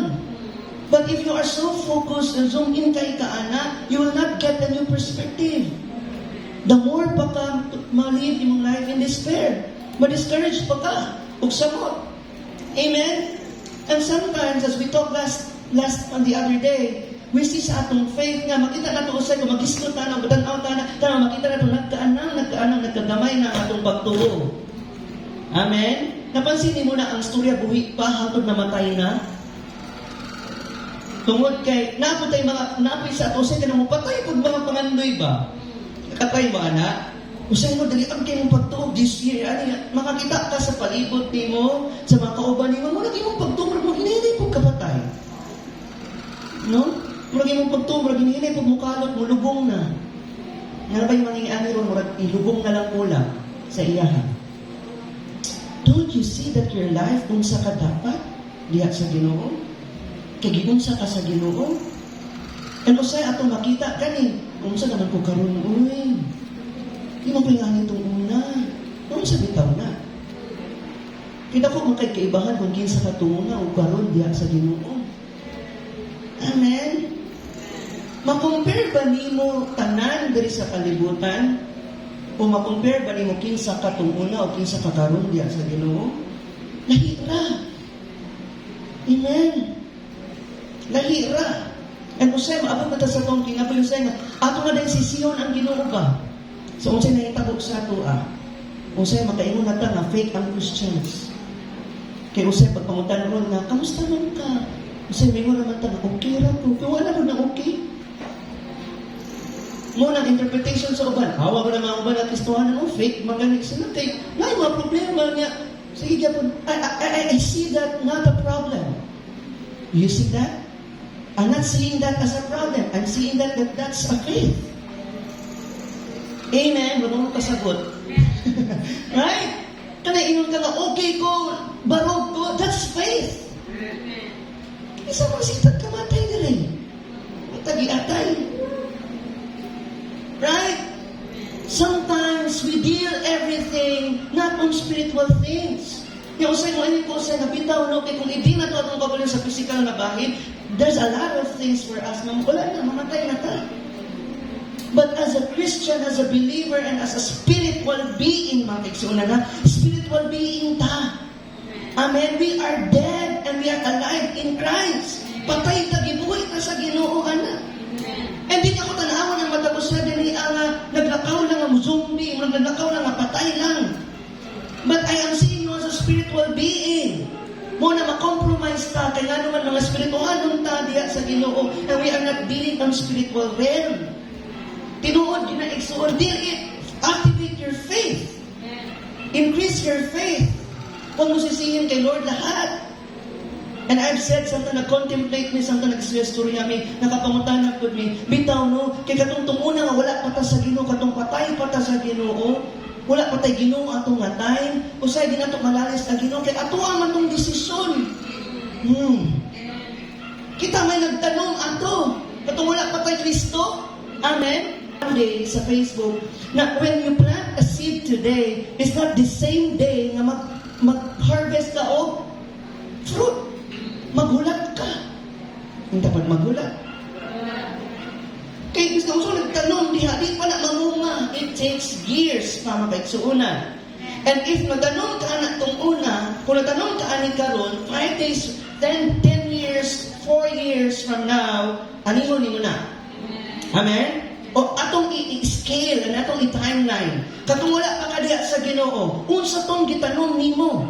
But if you are so focused and zoom in kay kaana, you will not get a new perspective. The more pa ka ma-live imong life in despair, ma-discourage pa ka, ug samot. Amen? And sometimes, as we talked last on the other day, we see sa atong faith nga, makita na ito usay, kung mag-iskot na, magtanaw na, makita na ito, nagkaanang, nagkagamay na atong pagtuo. Amen? Napansin mo na ang storya buhi pa, hatod na matay na? Tungod kay, naputay sa ato, usay ka na mo, patay pag mga pangandoy ba? Katay ba, anak? Usay mo, dali ang kayo pagtuog this year, makakita ka sa palibot ni mo, sa mga kauban ni mo, lagi mong pagtuog, mo hinihintay po kapatay. No? Lagi mong pagtuog, hinihintay po mukalot mo, lubong na. Nga ba yung mangingiani ron, ilubong na lang mula sa iyahan. Don't you see that your life, kung sa ka dapat, diha sa Ginoo? Kaginunsa ka sa Ginoo. And usay ato makita kani, kung sa naman ko karon uy. Di mo pinganin itong una. Kung sa bitaw na. Kita ko makay kaibahan kung kinsa ka tunguna o karon diha sa Ginoo. Amen. Ma-compare ba nimo tanan diri sa kalibutan? O ma-compare ba nimo kinsa ka tunguna o kinsa ka karon diha sa Ginoo? Lahira. Amen. Lahira. And usay, maabot na ta sa tong kinapoy usay nga, ato na din sisiyon ang Ginoo ba? So, usay nahitabo sa ato, usay, makaingon na ta nga, fake ang Christians. Kaya usay, pagpamutan ron nga, kamusta man ka? Usay, may naman ta nga, okay ra ko. Kaya wala ron na okay. Muna, interpretation sa uban. Hawa ko na mga uban at Kristohanan, fake, maganik sila. Kaya, may mga problema niya. Sige, I see that not a problem. You see that? I'm not seeing that as a problem. I'm seeing that's a faith. Amen? Wala mo kasagot. Right? Kana inon ka na, okay ko, barog ko, that's faith. Isa mo sitag kamatay na rin. Matagi-atay. Right? Sometimes we deal everything not on spiritual things. Yung usay mo, ano ko usay, nabitaw, no? Kaya kung hindi na ito atong kabalin sa physical na bahin, there's a lot of things for us na wala na, mamatay na ta. But as a Christian, as a believer, and as a spiritual being, mga kaigsunan na, spiritual being ta. Amen? We are dead and we are alive in Christ. Patay ta, gibuhay ta sa Ginoo, anak. And di ako tanawan ng matapos na din naglakaw lang ang zombie, naglakaw lang ang patay lang. But I am seeing you as a spiritual being. Muna ma-compromise ta, kaya naman mga spiritualon ta diya sa Ginoo, and we are not dealing on spiritual realm. Tinuod, ginaigsuon, deal it. Activate your faith. Increase your faith. Kung musisihin kay Lord lahat. And I've said, samtang nag-contemplate me, samtang nag-story kami, nakapangutanap ko mi, bitaw no, kay katong tumuna nga wala pa ta sa Ginoo, katong patay pa ta sa Ginoo, Wala pa tayo Ginoo atong nga time. Usay din ato malalis na Ginoo kay ato ang matong desisyon. Kita may nagtanong ato. Katong wala pa tayo Kristo. Amen? One day sa Facebook, na when you plant a seed today, it's not the same day nga mag-harvest ka o fruit. Maghulat ka. Hindi dapat maghulat. Kaya gusto ko nagtanong, di pa na mamunga. It takes years para makaigsuunan. And if matanong ka na itong una, kung natanong ka ani karon, 5 days, 10 years, 4 years from now, anihon mo na. Amen? O atong i-scale, atong i-timeline. Katong wala pa ka diha sa Ginoo, unsa tong gitanong nimo?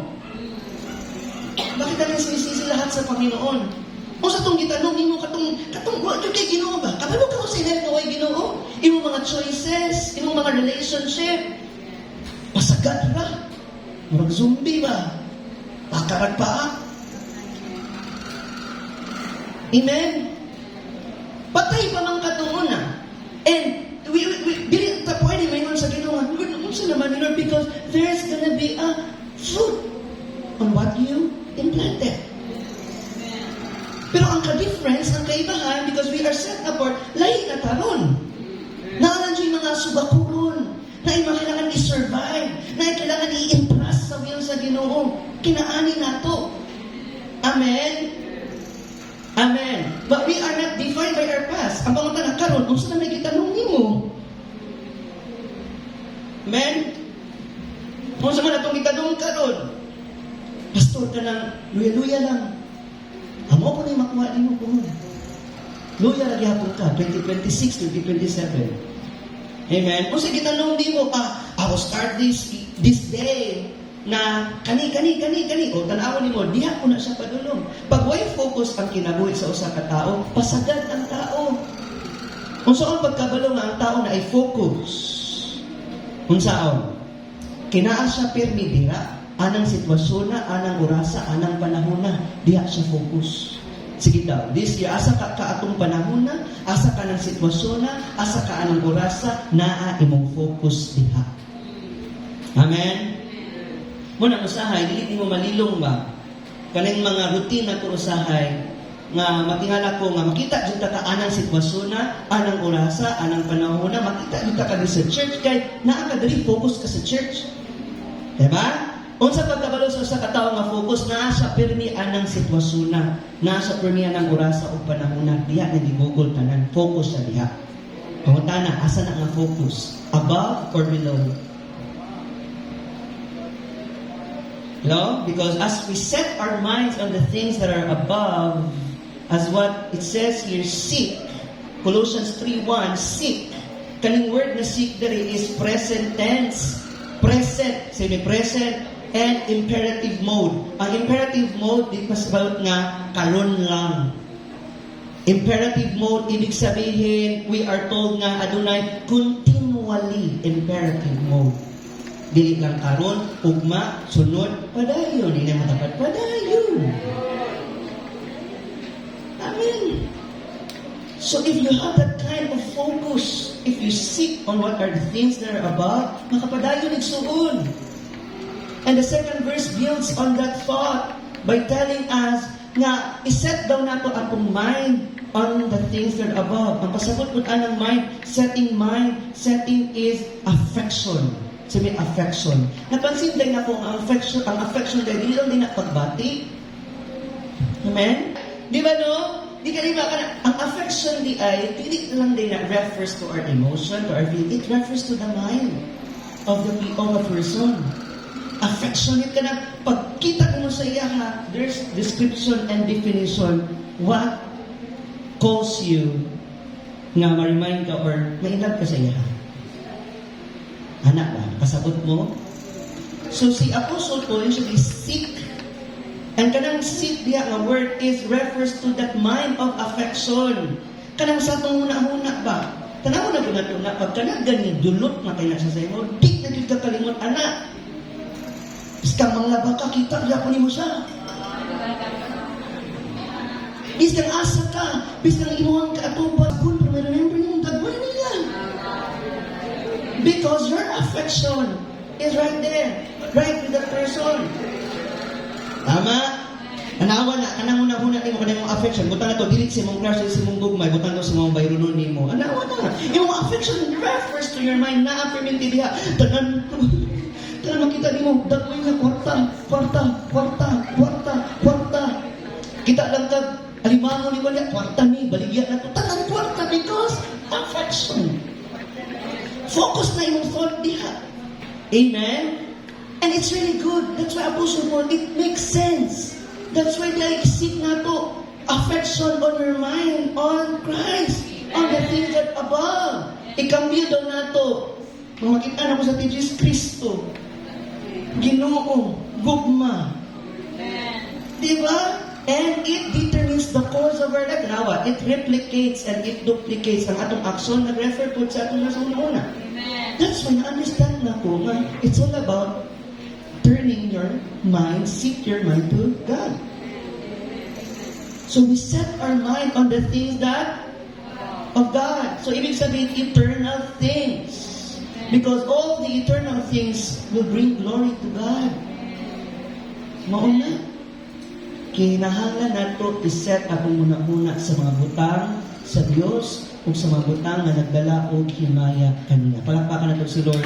Bakit ka sinisisi lahat sa Panginoon? Unsa tong gitanong nimo katong wa jud kay Ginoo ba? Kabalo ka sa ilang nga way Ginoo? Imong mga choices, imong mga relationship, pasagad ra. Murag zombie ba? Pakarag pa. Amen? Patay pa man katong una. And we dili ta pwede maingon sa Ginoo. Unsa naman Lord, because there's gonna be a fruit on what you implanted. Pero ang ka-difference, ang kaibahan, because we are set apart, lahi na taron. Naalan siya yung mga subakuron, na yung kailangan i-survive, na yung kailangan i-impress sa will sa Ginoo. Kinaani na to. Amen? Amen. But we are not defined by our past. Ang pangunta na karon, kung saan na may kitanong mo. Amen? Kung saan na itong kitanong karon, pastor ka lang, luya-luya lang. Amo ko na yung makuha din mo po. Luya lagi hapon ka, 2026, 2027. Amen? Kung sige, tanong din mo, I will start this day na kani. O tanawon mo, diha ko na siya padulong. Pag way focus ang kinabuhi sa usa ka tao, pasagad ang tao. Kung saan pagkabalo nga ang tao na ay focus. Kung saan? Kinaa siya pirmi dira. Anang sitwasyon na, anang orasa, anang panahon na, diha siya focus. Sige daw, this year, asa ka atong panahon na, asa ka ng sitwasyon na, asa ka anang orasa, naa imong focus diha. Amen? Muna usahay, dili mo malilong ba? Kaning mga routine na ko usahay, nga matingala ko nga makita jud ta anang sitwasyon na, anang orasa, anang panahon na, makita jud ta sa church kay naa ka diri focus ka sa church. Diba? Unsa pagkabalo sa katawo nga focus naa sa pirmi anang sitwasyon na, naa sa pirmi anang orasa ug panahon na, diha na gigugol tanan, focus sa diha. Pangutana, asa na nga focus? Above or below? No? Because as we set our minds on the things that are above, as what it says here, seek. Colossians 3:1, seek. Kaning word na seek dere is present tense. Present, say present, and imperative mode. Ang imperative mode, di pasabot nga, karon lang. Imperative mode, ibig sabihin, we are told nga, adunay, continually imperative mode. Dili lang karon, ugma, sunod, padayon. Hindi naman dapat padayon. Amen. So if you have that kind of focus, if you seek on what are the things that are above, makapadayon igsuon. And the second verse builds on that thought by telling us nga iset daw nato atong mind on the things that are above. Ang pasabot po anang mind, setting is affection. Sabi affection. Napansin din na po ang affection dahil hindi lang din na pagbati. Amen? Di ba no? Di ka rin ang affection di ay, hindi lang din na refers to our emotion, to our feeling. It refers to the mind of the person. Affectionate ka na. Pagkita mo sa iya ha, there's description and definition what calls you nga ma-remind ka or ma-inlove ka sa iya ha. Anak ba? Kasabot mo? So si Apostle Paul, yung siya seek. And kanang seek diya nga word is refers to that mind of affection. Kanang sa itong huna-huna ba? Tanaw na pinatuna, pag kanang ganyan, dulot na kayo na sa sayo, di na dito kalimot, anak. Biskang manglaba ka, kita, yapon mo siya. Biskang asa ka, biskang imuhang ka atubad, kung remember yung dagwan nila. Because your affection is right there. Right with that person. Tama? Anawa na, kanang una-una ni mo kanang affection. Butang na to, dilit si mong crush, si mong gugmay, butang to si mong bayronon ni mo. Anawa na. Yung affection refers to your mind na affirmative diha. Tanan makita ni mo, dagoy nga kwarta. Kita lang kag alimango ni wala, kwarta ni, baligya na to. Tanan kwarta because affection. Focus na imong thought diha. Amen? And it's really good. That's why Apostle Paul, it makes sense. That's why they seek na to affection on your mind, on Christ, on the things that above. Ikambyo daw na to. Makita na ko sa Diyos Kristo. Ginoo, gugma. Diba? And it determines the course of our life. Now what? It replicates and it duplicates ang atong action nag-refer po sa atong nasa una. That's why na-understand na po nga it's all about turning your mind, seek your mind to God. So we set our mind on the things that of God. So ibig sabihin, eternal things. Because all the eternal things will bring glory to God. Mauna. Kinahanglan nato iset akong muna-muna sa mga butang sa Dios ug sa mga butang nga nagdala og himaya kanina. Palakpakan nato si Lord.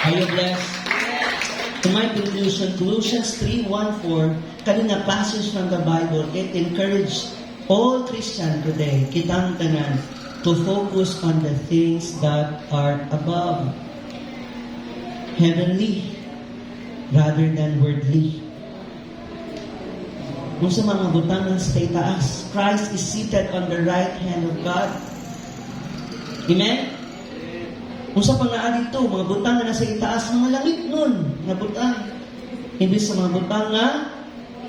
Are you blessed? In my conclusion, Colossians 3:1-4, kanina passage from the Bible, it encouraged all Christians today, kitang tanan, to focus on the things that are above, heavenly, rather than worldly. Kung sa mga butangan sa itaas, Christ is seated on the right hand of God. Amen? Kung sa pangaan dito, mga butangan na sa itaas, mga langit nun, na butang. Hindi sa mga butang na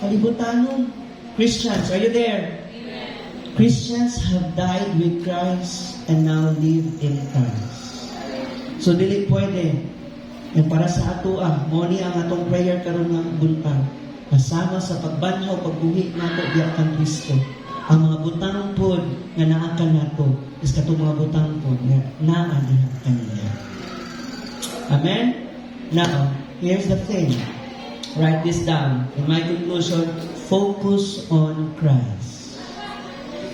kalibutanon. Christians, are you there? Amen. Christians have died with Christ and now live in Christ. So, dili pwede. Yung para sa ato, mo ni ang atong prayer karon nga buntag. Kasama sa pagbanhaw, pagbuhi nato diya kang Kristo. Ang mga butang pod nga naakan nato is katong mga butang pod nga naa diha kaniya. Amen? Now, here's the thing. Write this down. In my conclusion, focus on Christ.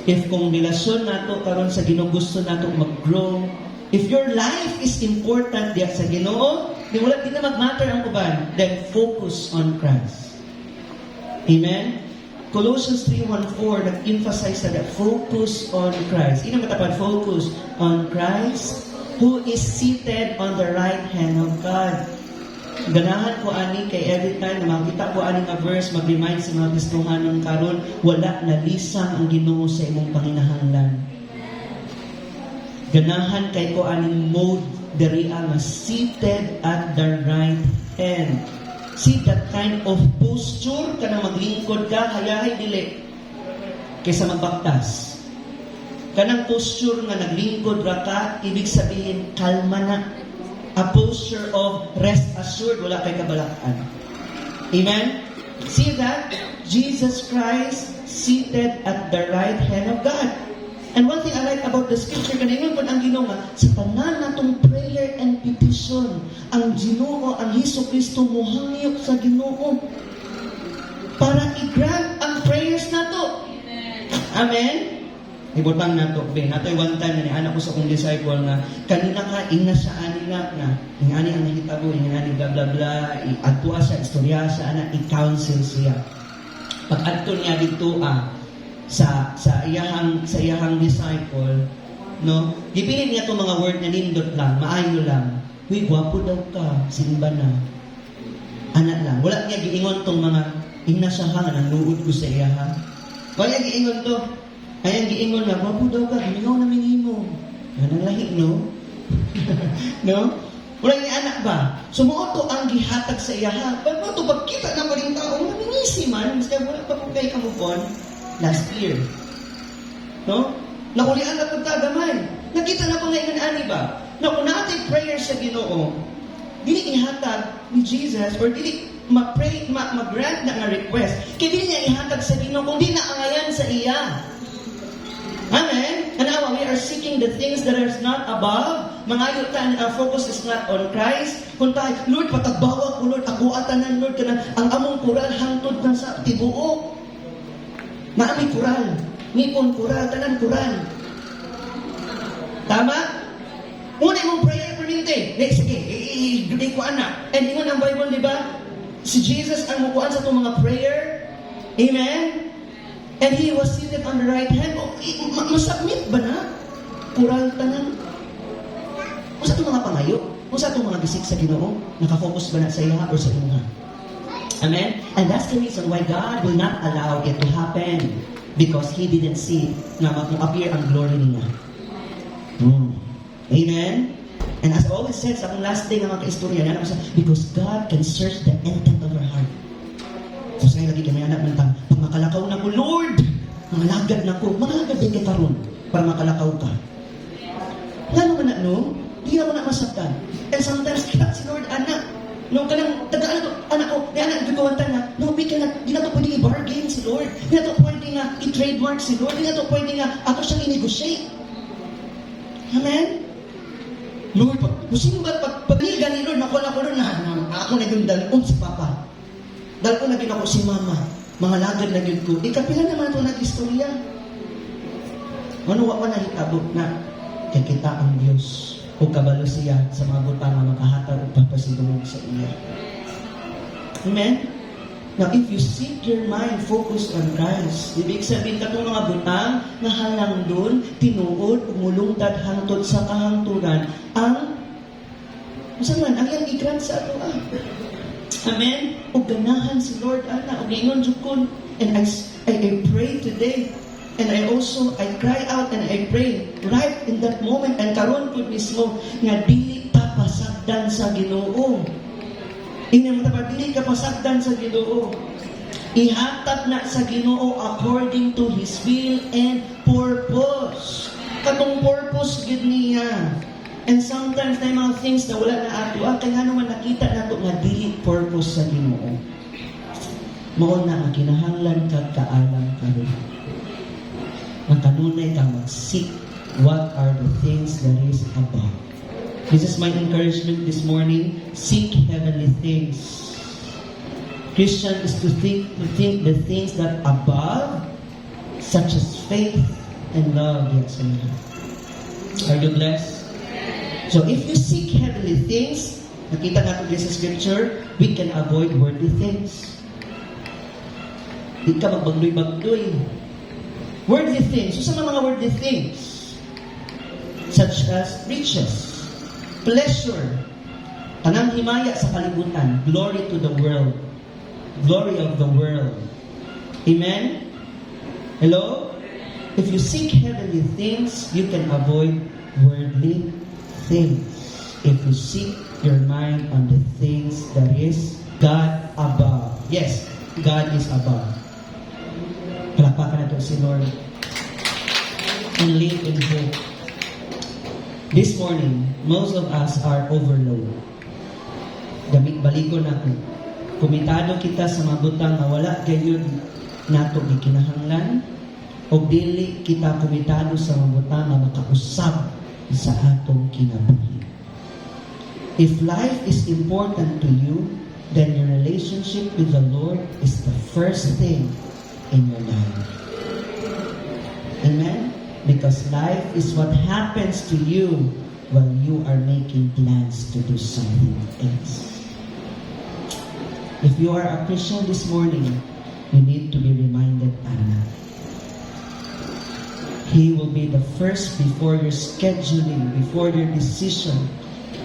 If kung relasyon nato karon sa Ginoo gusto nato mag-grow, if your life is important diya sa Ginoo, di wala din na mag-matter ang uban, then focus on Christ. Amen? Colossians 3:1-4 nag-emphasize that focus on Christ. Ina matapad, focus on Christ who is seated on the right hand of God. Ganahan ko ani kay every time na makita ko ani nga verse, mag-remind sa mga Kristohanon karon, wala na lisang ang Ginoo sa imong panginahanglan. Ganahan kay ko aning mode diri nga seated at the right hand. See that kind of posture ka na maglingkod ka, hayahay dili kaysa magbaktas. Kanang posture nga naglingkod ra ka, ibig sabihin kalma na. A posture of rest assured, wala kay kabalakan. Amen? See that? Jesus Christ seated at the right hand of God. And one thing I like about the scripture, kanina po ang Ginoo nga, sa tanan natong prayer and petition, ang Ginoo, ang Hesus Kristo mohangyo sa Ginoo para i-grant ang prayers nato. Amen? Ibutang nato, be. Nato'y one time na ni anak ko sa kong disciple nga, kanina ka, ina siya ani na ang ani ang nahitabo, ang ani bla bla bla, i-adtua siya, istorya siya, i-counsel siya. Pag-adto niya dito, sa iyahang disciple, no? Gipilit niya itong mga word na nindot lang, maayo lang. Huy, gwapo daw ka, simba na. Anak lang. Wala niya giingon tong mga ina siya nga, nanuod ko sa iyahang. Wala giingon to. Ayan giingon na, gwapo daw ka, gimingaw na minimo. Yan ang lahi, no? No? Wala niya anak ba? Sumuoto ang gihatag sa iyahang. Pag ito, pagkita na pa rin tao, mamingisi man, kasi wala pa kung kayo kamupon. Last year. No? Nakulian na pagkagamay. Nakita na pa ngayon ani ba? Na kung natin prayer sa Ginoo, dili ihatag ni Jesus or dili mag-pray, mag-grant na nga request. Kaya dili niya ihatag sa Ginoo kung di na angayan sa iya. Amen? And now we are seeking the things that are not above, mangayo ta, our focus is not on Christ. Kung tayo, Lord, patagbawa ko, Lord, ako atanan, Lord, kanang ang among kural hangtod na sa tibuok. Maami kural. Ngipon kural, tanan kural. Tama? Muna mong prayer perminti. Sige, i ko anak. And ingon ang Bible, di ba? Si Jesus ang mukuan sa itong mga prayer. Amen? And He was seated on the right hand. Masubmit ba na? Kural tanan. Kung sa itong mga pangayo, kung sa itong mga bisik sa Ginoo, nakafocus ba na sa iya or sa imuha? Amen? And that's the reason why God will not allow it to happen. Because He didn't see na mag-appear ang glory niya. Amen? And as I always said, sa akong last day ng mga kaistorya na, because God can search the intent of our heart. Kung sa'yo lagi kami anak ng tang, pag makalakaw na ko, Lord, mangalagad na ko, mangalagad din ka karon para makalakaw ka. Nga naman na, no? Di ako na masaktan. And sometimes, kita si Lord, anak, no, kanang, tagaan na to, anak ko, di anak, gagawanta na, no, di na to pwede i-bargain si Lord, di na to pwede nga i-trademark si Lord, di na to pwede nga, ako siyang i-negotiate. Amen? Lord, sino ba, pag-iligan ni Lord, nakuha ko Lord, ako na yung dalon si Papa. Dahil ko naging ako si Mama, mga lagad na yun ko. Kapila naman ito nag-istorya. Ano wa na hitabog na kikita ang Diyos o kabalo siya sa mga butang na makahatag o papasidungog sa iya. Amen? Now, if you seek your mind focused on Christ, ibig sabihin ka itong mga butang na halang doon, tinuod, umulungtad, hangtod sa kahangturan, ang ang iyang i-grant sa ato. Amen? O ganahan si Lord, ana, o gingon jukon. And I pray today, and I cry out and I pray right in that moment, and karon ko mismo, nga dili ta pasagdan sa Ginoo. Ingnan mo ta, dili ka pasagdan sa Ginoo. Ihatag na sa Ginoo according to His will and purpose. Katong purpose gid niya. And sometimes na mga things na wala na ato, kaya naman nakita nato nga dili purpose sa Ginoo. Mao na ang kinahanglan kag kaalam karon. Makanunay ka mag-seek what are the things that is above. This is my encouragement this morning. Seek heavenly things. Christian is to think the things that above, such as faith and love. Yes, amen. Are you blessed? So if you seek heavenly things, nakita natin sa scripture, we can avoid worldly things. Di ka magbagdoy-bagdoy. Worldly things. So sa mga worldly things, such as riches, pleasure, tanang himaya sa kalibutan, glory to the world, glory of the world. Amen? Hello? If you seek heavenly things, you can avoid worldly things. If you seek your mind on the things that is God above. Yes, God is above. Palakpakan natin si Lord. And live in hope. This morning, most of us are overloaded. Baliko na ko. Kumitado kita sa mga butang na wala gayon nato gikinahanglan o dili kita kumitado sa mga butang na makausab sa atong kinabuhi. If life is important to you, then your relationship with the Lord is the first thing in your life. Amen? Because life is what happens to you while you are making plans to do something else. If you are a Christian this morning, you need to be reminded, Anna. He will be the first before your scheduling, before your decision,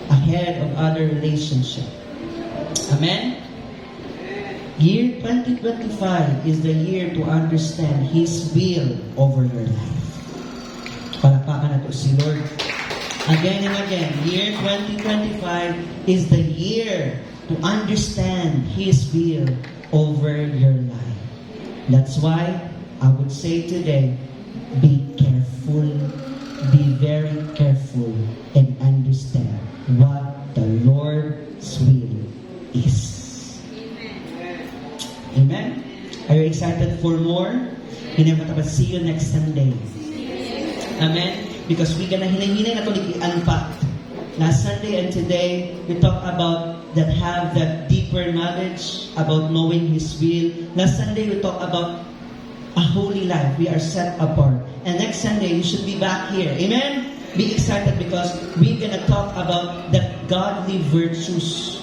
ahead of other relationship. Amen? Year 2025 is the year to understand His will over your life. Palakpakan na to si Lord. Again and again, year 2025 is the year to understand His will over your life. That's why I would say today, be careful, be very careful, and understand what the Lord's will is. Amen? Are you excited for more? See you next Sunday. Amen? Because we're gonna hinay-hinay na ito, i-unpack. Last Sunday and today, we talk about that have that deeper knowledge about knowing His will. Last Sunday, we talk about a holy life. We are set apart. And next Sunday, you should be back here. Amen? Be excited because we're gonna talk about that godly virtues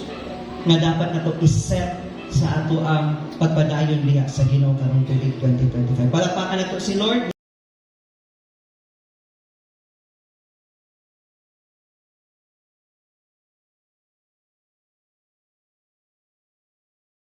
na dapat na to iset sa ato ang pagpadayon diha sa Ginoo karong tuig 2025. Palakpakan nato si Lord.